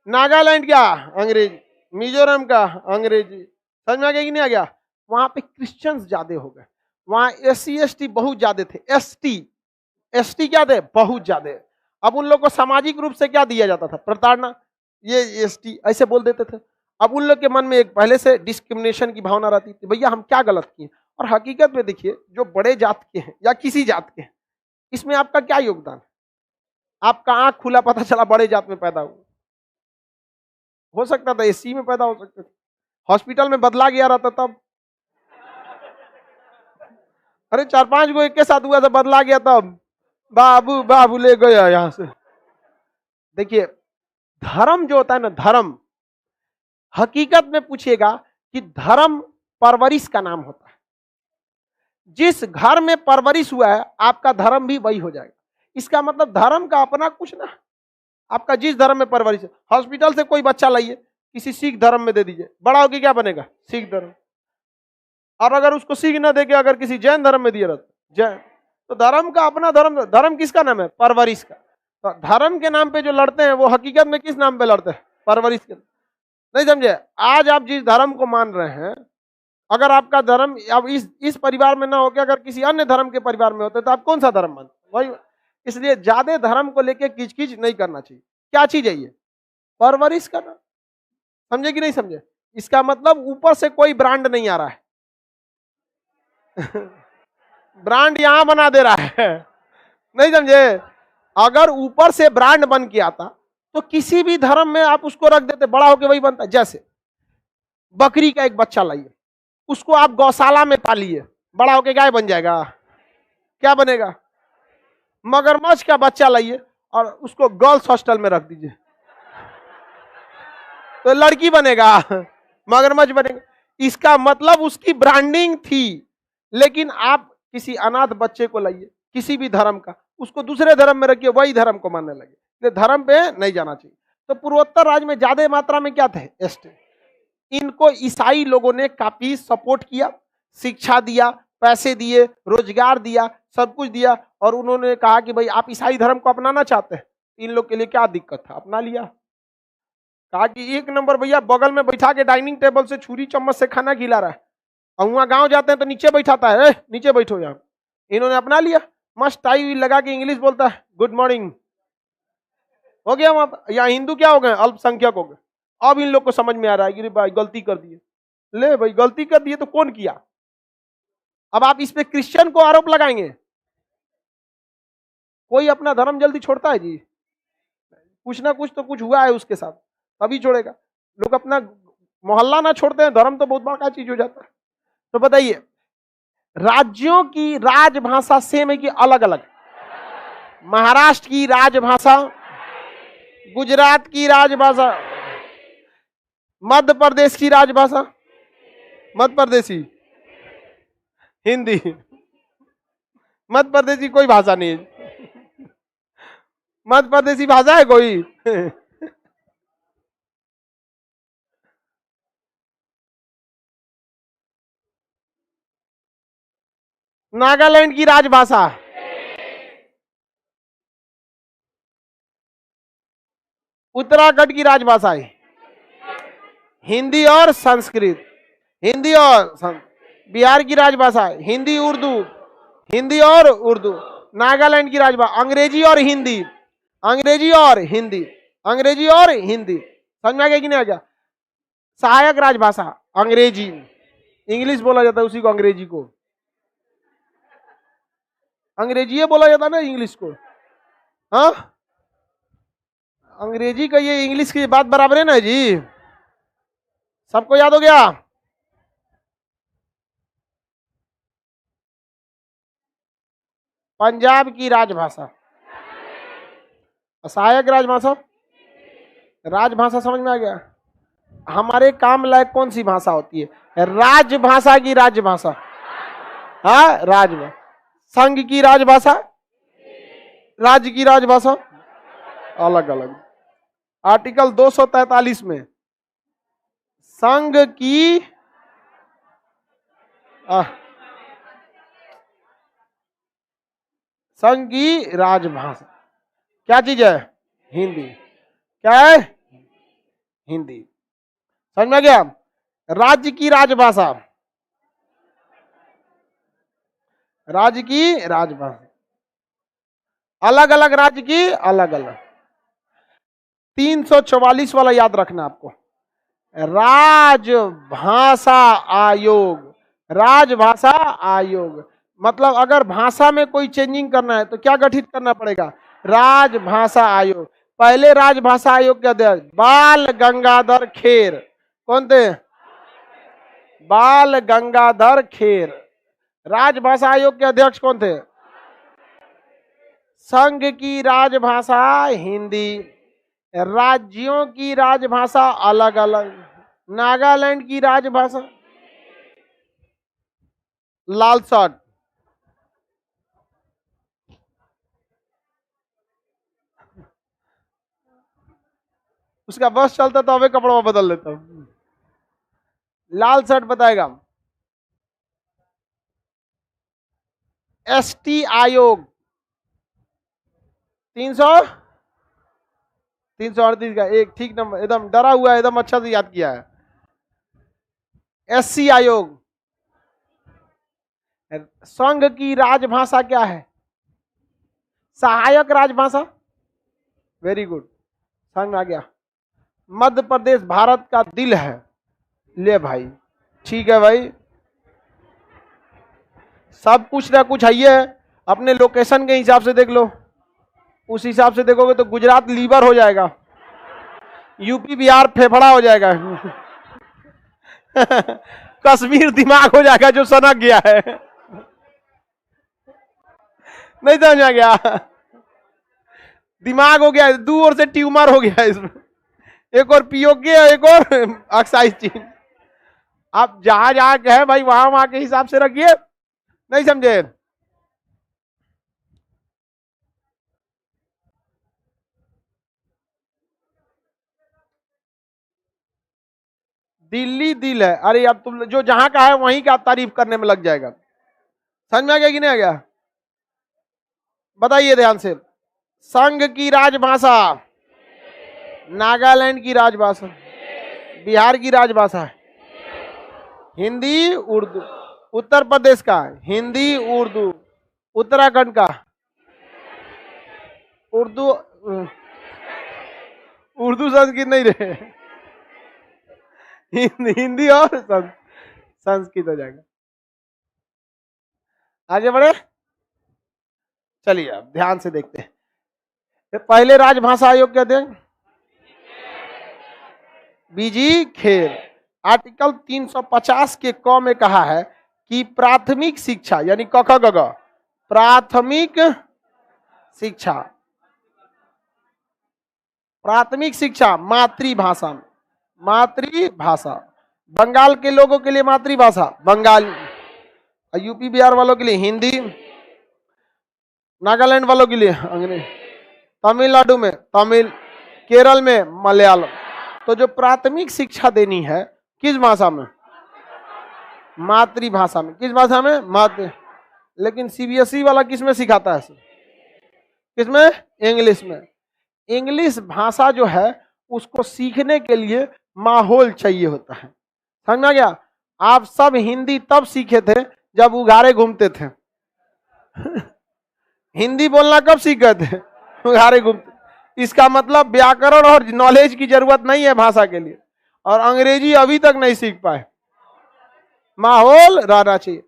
नागालैंड क्या अंग्रेजी, मिजोरम का अंग्रेजी। समझ में आ गया कि नहीं आ गया। वहां पे क्रिश्चियंस ज्यादा हो गए, वहां SC ST बहुत ज्यादा थे। ST क्या थे, बहुत ज्यादा। अब उन लोग को सामाजिक रूप से क्या दिया जाता था, प्रताड़ना, ये ST ऐसे बोल देते थे। अब उन लोग के मन में एक पहले से डिस्क्रिमिनेशन की भावना रहती थी, भैया हम क्या गलत किए। और हकीकत में देखिए, जो बड़े जात के हैं या किसी जात के हैं, इसमें आपका क्या योगदान है। आपका आंख खुला, पता चला बड़े जात में पैदा हुआ, हो सकता था SC में पैदा हो सकते थे, हॉस्पिटल में बदला गया रहता तब। अरे 4-5 गो एक के साथ हुआ था, बदला गया तब, बाबू बाबू ले गया यहां से। देखिए धर्म जो होता है ना, धर्म हकीकत में पूछिएगा कि धर्म परवरिश का नाम होता है। जिस घर में परवरिश हुआ है आपका धर्म भी वही हो जाएगा। इसका मतलब धर्म का अपना कुछ ना, आपका जिस धर्म में परवरिश है। हॉस्पिटल से कोई बच्चा लाइए, किसी सिख धर्म में दे दीजिए, बड़ा होकर क्या बनेगा, सिख धर्म। और अगर उसको सिख न देके अगर किसी जैन धर्म में दिया रहता, जैन, तो धर्म का अपना धर्म। धर्म किसका नाम है, परवरिश का। तो धर्म के नाम पे जो लड़ते हैं वो हकीकत में किस नाम पे लड़ते हैं, परवरिश के। नहीं समझे। आज आप जिस धर्म को मान रहे हैं, अगर आपका धर्म अब इस परिवार में ना होकर अगर किसी अन्य धर्म के परिवार में होते तो आप कौन सा धर्म मानते, वही। इसलिए ज्यादा धर्म को लेके किचकिच नहीं करना चाहिए। क्या चीज है ये, परवरिश करना। समझे कि नहीं समझे। इसका मतलब ऊपर से कोई ब्रांड नहीं आ रहा है। ब्रांड यहां बना दे रहा है, नहीं समझे। अगर ऊपर से ब्रांड बन के आता तो किसी भी धर्म में आप उसको रख देते, बड़ा होके वही बनता। जैसे बकरी का एक बच्चा लाइए, उसको आप गौशाला में पालिए, बड़ा होके गाय बन जाएगा, क्या बनेगा। मगरमच्छ का बच्चा लाइए और उसको गर्ल्स हॉस्टल में रख दीजिए, तो लड़की बनेगा, मगरमच्छ बनेगा। इसका मतलब उसकी ब्रांडिंग थी। लेकिन आप किसी अनाथ बच्चे को लाइए किसी भी धर्म का, उसको दूसरे धर्म में रखिए, वही धर्म को मानने लगे। तो धर्म पे नहीं जाना चाहिए। तो पूर्वोत्तर राज्य में ज्यादा मात्रा में क्या थे, एस्ट। इनको ईसाई लोगों ने काफी सपोर्ट किया, शिक्षा दिया, पैसे दिए, रोजगार दिया, सब कुछ दिया। और उन्होंने कहा कि भाई आप ईसाई धर्म को अपनाना चाहते हैं, इन लोग के लिए क्या दिक्कत था, अपना लिया। कहा कि 1 नंबर भैया, बगल में बैठा के डाइनिंग टेबल से छुरी चम्मच से खाना खिला रहा है। और वहां गांव जाते हैं तो नीचे बैठाता है, नीचे बैठो यहाँ। इन्होंने अपना लिया, मस्त टाई लगा के इंग्लिश बोलता है, गुड मॉर्निंग। हो गया वहां पर। यहाँ हिंदू क्या हो गए, अल्पसंख्यक हो गए। अब इन लोग को समझ में आ रहा है कि भाई गलती कर दिए, ले भाई गलती कर दिए तो कौन किया। अब आप इस पे क्रिश्चियन को आरोप लगाएंगे, कोई अपना धर्म जल्दी छोड़ता है जी, कुछ ना कुछ तो कुछ हुआ है उसके साथ तभी छोड़ेगा। लोग अपना मोहल्ला ना छोड़ते हैं, धर्म तो बहुत बड़ा चीज हो जाता है। तो बताइए, राज्यों की राजभाषा सेम है कि अलग अलग? महाराष्ट्र की राजभाषा, गुजरात की राजभाषा, मध्य प्रदेश की राजभाषा, मध्य प्रदेशी हिंदी, मध्य प्रदेश की कोई भाषा नहीं है, मध्य प्रदेशी भाषा है कोई? नागालैंड की राजभाषा, उत्तराखंड की राजभाषा है हिंदी और संस्कृत, हिंदी और बिहार की राजभाषा है हिंदी उर्दू, हिंदी और उर्दू। नागालैंड की राजभाषा अंग्रेजी और हिंदी, अंग्रेजी और हिंदी, अंग्रेजी और हिंदी। समझ में आ गया कि नहीं आ गया? सहायक राजभाषा अंग्रेजी, इंग्लिश बोला जाता है उसी को, अंग्रेजी को अंग्रेजी बोला जाता है ना इंग्लिश को। हाँ, अंग्रेजी का ये इंग्लिश की बात बराबर है ना जी, सबको याद हो गया? पंजाब की राजभाषा, सहायक राजभाषा, राजभाषा समझ में आ गया? हमारे काम लायक कौन सी भाषा होती है? राजभाषा की राजभाषा, हाँ राजभाषा। संघ की राजभाषा, राज्य की राजभाषा अलग अलग। आर्टिकल 243 में संघ की संघ की राजभाषा क्या चीज है? हिंदी। क्या है? हिंदी। समझ में आ गया? राज्य की राजभाषा, राज्य की राजभाषा, अलग अलग राज्य की अलग अलग। 344 वाला याद रखना आपको, राजभाषा आयोग, राजभाषा आयोग। मतलब अगर भाषा में कोई चेंजिंग करना है तो क्या गठित करना पड़ेगा? राजभाषा आयोग। पहले राजभाषा आयोग के अध्यक्ष बाल गंगाधर खेर, कौन थे? बाल गंगाधर खेर। राजभाषा आयोग के अध्यक्ष कौन थे? संघ की राजभाषा हिंदी, राज्यों की राजभाषा अलग अलग। नागालैंड की राजभाषा लाल शर्ट, उसका बस चलता तो अबे कपड़ा बदल लेता हूं। लाल शर्ट बताएगा। एसटी आयोग 338 का एक ठीक नंबर, एकदम डरा हुआ है, एकदम अच्छा से याद किया है। एससी आयोग। संघ की राजभाषा क्या है? सहायक राजभाषा, वेरी गुड, समझ में आ गया। मध्य प्रदेश भारत का दिल है, ले भाई ठीक है भाई, सब कुछ ना कुछ है ही है। अपने लोकेशन के हिसाब से देख लो, उस हिसाब से देखोगे तो गुजरात लीवर हो जाएगा, यूपी बिहार फेफड़ा हो जाएगा, कश्मीर दिमाग हो जाएगा जो सनक गया है। नहीं समझ आ गया? दिमाग हो गया, दूर से ट्यूमर हो गया इसमें, एक और पीओके एक और एक्साइज चीन। आप जहां जहां कहे भाई वहां वहां के हिसाब से रखिए, नहीं समझे? दिल्ली दिल है, अरे अब तुम जो जहां का है वहीं का तारीफ करने में लग जाएगा। समझ में आ गया कि नहीं आ गया? बताइए ध्यान से। संघ की राजभाषा, नागालैंड की राजभाषा, बिहार की राजभाषा हिंदी उर्दू, उत्तर प्रदेश का हिंदी उर्दू, उत्तराखंड का उर्दू, उर्दू संस्कृत नहीं रहे, हिंदी और संस्कृत हो जाएगा। आगे बढ़े, चलिए अब ध्यान से देखते हैं। पहले राजभाषा आयोग कहते हैं बीजी खेर। आर्टिकल 350 के क में कहा है कि प्राथमिक शिक्षा यानी क ख ग घ, प्राथमिक शिक्षा, प्राथमिक शिक्षा मातृभाषा में, मातृभाषा। बंगाल के लोगों के लिए मातृभाषा बंगाली, यूपी बिहार वालों के लिए हिंदी, नागालैंड वालों के लिए अंग्रेजी, तमिलनाडु में तमिल, केरल में मलयालम। तो जो प्राथमिक शिक्षा देनी है किस भाषा में? मातृभाषा में। किस भाषा में? मातृ। लेकिन सीबीएसई वाला किस में सिखाता है? किसमें? इंग्लिश में। इंग्लिश भाषा जो है उसको सीखने के लिए माहौल चाहिए होता है, समझ में आ गया? आप सब हिंदी तब सीखे थे जब उघारे घूमते थे। हिंदी बोलना कब सीखे थे? उघारे घूमते। इसका मतलब व्याकरण और नॉलेज की जरूरत नहीं है भाषा के लिए, और अंग्रेजी अभी तक नहीं सीख पाए। माहौल रहना चाहिए।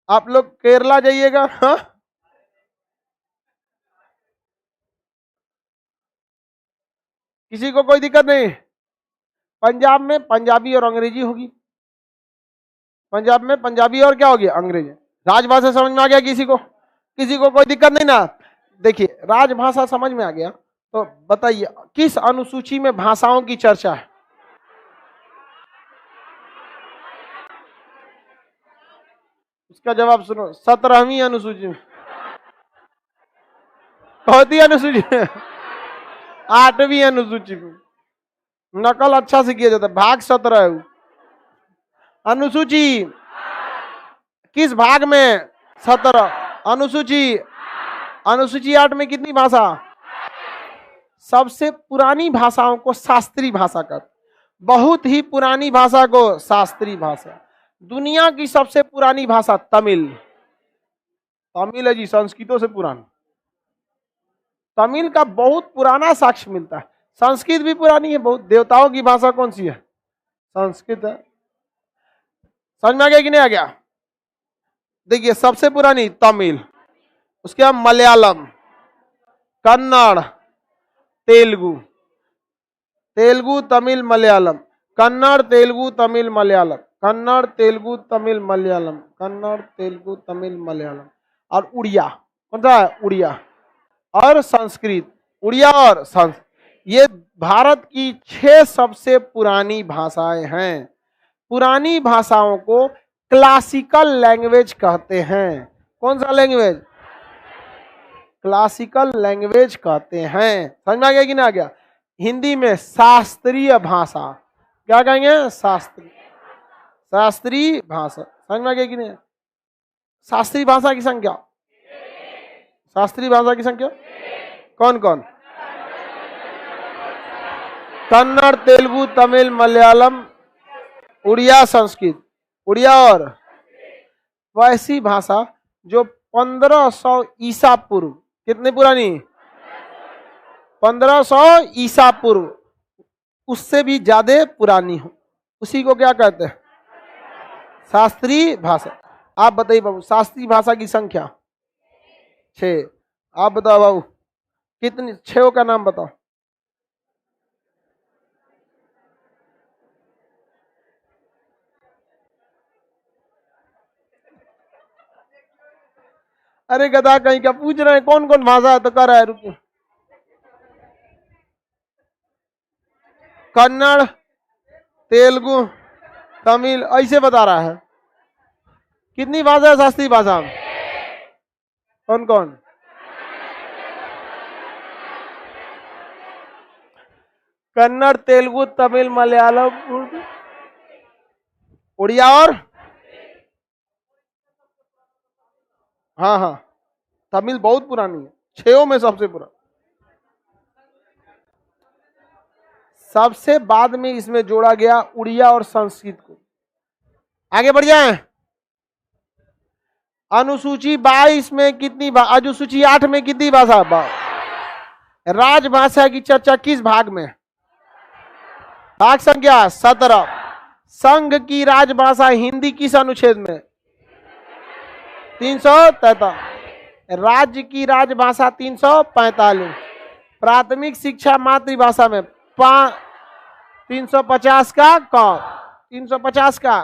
आप लोग केरला जाइएगा, हाँ, किसी को कोई दिक्कत नहीं। पंजाब में पंजाबी और अंग्रेजी होगी, पंजाब में पंजाबी और क्या होगी? अंग्रेजी। राजभाषा समझ में आ गया किसी को? किसी को कोई दिक्कत नहीं ना? देखिए राजभाषा समझ में आ गया तो बताइए किस अनुसूची में भाषाओं की चर्चा है? उसका जवाब सुनो, 17वीं अनुसूची में। कौन अनुसूची? 8वीं अनुसूची में। नकल अच्छा से किया जाता है, भाग 17 है। अनुसूची किस भाग में? 17। अनुसूची, अनुसूची 8 में कितनी भाषा? सबसे पुरानी भाषाओं को शास्त्रीय भाषा कहते, बहुत ही पुरानी भाषा को शास्त्रीय भाषा। दुनिया की सबसे पुरानी भाषा तमिल, तमिल है जी, संस्कृतों से पुराना। तमिल का बहुत पुराना साक्ष्य मिलता है। संस्कृत भी पुरानी है बहुत। देवताओं की भाषा कौन सी है? संस्कृत है। समझ में आ गया कि नहीं आ गया? देखिए सबसे पुरानी तमिल, उसके बाद मलयालम, कन्नड़, तेलुगु, तेलुगु तमिल मलयालम, कन्नड़ तेलुगु तमिल मलयालम, कन्नड़ तेलुगु तमिल मलयालम, कन्नड़ तेलुगु तमिल मलयालम, और उड़िया। कौन सा है? उड़िया और संस्कृत। उड़िया और संस्कृत ये भारत की 6 सबसे पुरानी भाषाएं हैं। पुरानी भाषाओं को क्लासिकल लैंग्वेज कहते हैं। कौन सा लैंग्वेज? क्लासिकल लैंग्वेज कहते हैं। समझ में आ गया कि नहीं आ गया? हिंदी में शास्त्रीय भाषा, क्या कहेंगे? शास्त्रीय, शास्त्रीय भाषा। समझ में आ गया कि नहीं? शास्त्रीय भाषा की संख्या, शास्त्रीय भाषा की संख्या कौन कौन? कन्नड़ तेलुगु तमिल मलयालम उड़िया संस्कृत। उड़िया और वैसी भाषा जो 1500 ईसा पूर्व, कितनी पुरानी? 1500 ईसा पूर्व, उससे भी ज्यादा पुरानी हो, उसी को क्या कहते हैं? शास्त्रीय भाषा। आप बताइए बाबू, शास्त्रीय भाषा की संख्या 6। आप बताओ बाबू कितनी? 6 का नाम बताओ। अरे गधा कहीं क्या पूछ रहे हैं कौन कौन भाषा है तो कर रहा है। रुकिए, कन्नड़ तेलुगु तमिल ऐसे बता रहा है। कितनी भाषा है शास्त्रीय भाषा में? कौन कौन? कन्नड़ तेलुगु तमिल मलयालम उर्दू उड़िया और हाँ हाँ तमिल बहुत पुरानी है, 6 में सबसे पुरानी। सबसे बाद में इसमें जोड़ा गया उड़िया और संस्कृत को। आगे बढ़ जाए। अनुसूची 22 में कितनी? अनुसूची 8 में कितनी भाषा? राजभाषा की चर्चा किस भाग में? भाग संख्या 17। संघ की राजभाषा हिंदी किस अनुच्छेद में? 343। राज्य की राजभाषा 345। प्राथमिक शिक्षा मातृभाषा में 350 का कौन? 350 का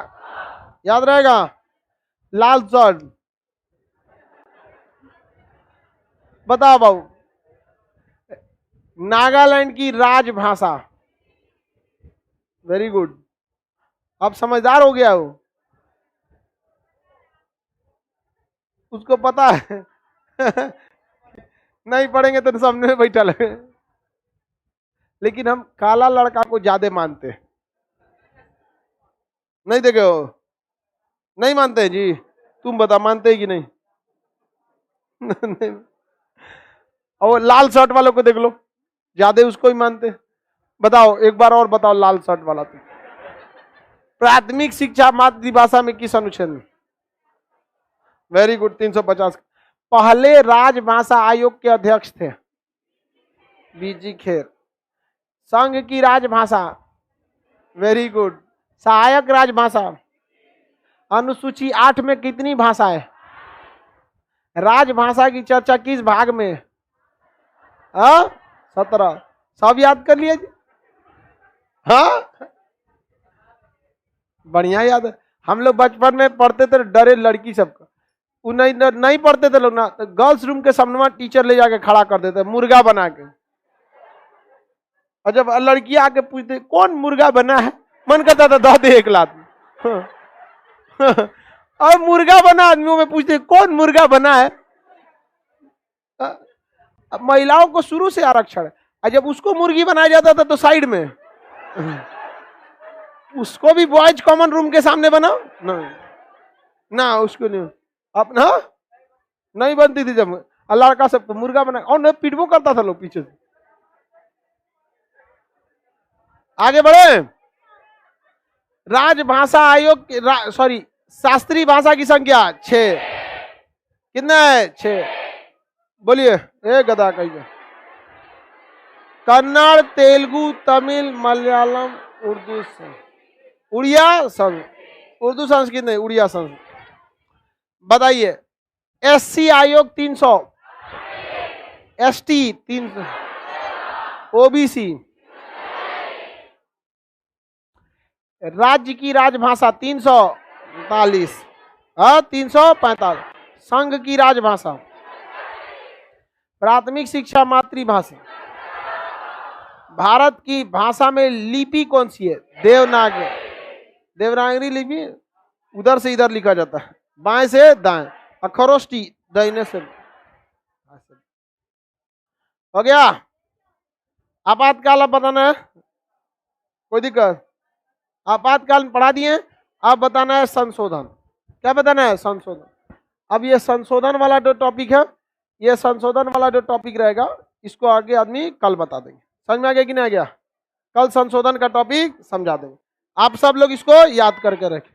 याद रहेगा। लाल शर्ट बताओ बाबू। नागालैंड की राजभाषा, वेरी गुड, अब समझदार हो गया वो, उसको पता है नहीं पढ़ेंगे तो सामने में बैठा लगे। लेकिन हम काला लड़का को ज्यादा मानते हैं, नहीं देखे हो? नहीं मानते जी? तुम बता मानते हैं कि नहीं? और लाल शर्ट वालों को देख लो, ज्यादा उसको ही मानते। बताओ एक बार और बताओ, लाल शर्ट वाला तो प्राथमिक शिक्षा मातृभाषा में किस अनुच्छेद में? Very good, 350। पहले राजभाषा आयोग के अध्यक्ष थे बीजी खेर। संघ की राजभाषा, वेरी गुड, सहायक राजभाषा। अनुसूची 8 में कितनी भाषाएं? राजभाषा की चर्चा किस भाग में? 17। सब याद कर लिए? हाँ, बढ़िया याद है। हम लोग बचपन में पढ़ते थे, डरे लड़की सबका, नहीं पढ़ते थे लोग ना, तो गर्ल्स रूम के सामने टीचर ले जाके खड़ा कर देते मुर्गा बना के। और जब लड़की आके पूछते कौन मुर्गा बना है, मन करता था दो दे एक लात। और मुर्गा बना आदमियों में पूछते कौन मुर्गा बना है। महिलाओं को शुरू से आरक्षण है, और जब उसको मुर्गी बनाया जाता था तो साइड में उसको भी बॉयज कॉमन रूम के सामने बनाओ ना, उसको नहीं अपना नहीं बनती थी। जब लड़का सब मुर्गा बना और पिटबो करता था लोग पीछे से। आगे बढ़े। राजभाषा आयोग सॉरी शास्त्रीय भाषा की संख्या 6। कितना है? 6। बोलिए एक गदा कहिए। कन्नड़, तेलुगु, तमिल, मलयालम, उर्दू, उड़िया, उर्दू संस्कृत नहीं, उड़िया संस्कृत। बताइए। एससी आयोग 300, एसटी 300, ओबीसी। राज्य की राजभाषा 345, 345। संघ की राजभाषा, प्राथमिक शिक्षा मातृभाषा। भारत की भाषा में लिपि कौन सी है? देवनागरी। देवनागरी लिपि उधर से इधर लिखा जाता है, बाएं से दाएं, खरोष्टी दाहिने से। हो गया। आपातकाल अब बताना है, कोई दिक्कत? आपातकाल पढ़ा दिए, अब बताना है संशोधन। क्या बताना है? संशोधन। अब ये संशोधन वाला जो टॉपिक है, ये संशोधन वाला जो टॉपिक रहेगा, इसको आगे आदमी कल बता देंगे। समझ में आ गया कि नहीं आ गया? कल संशोधन का टॉपिक समझा देंगे। आप सब लोग इसको याद करके रखें।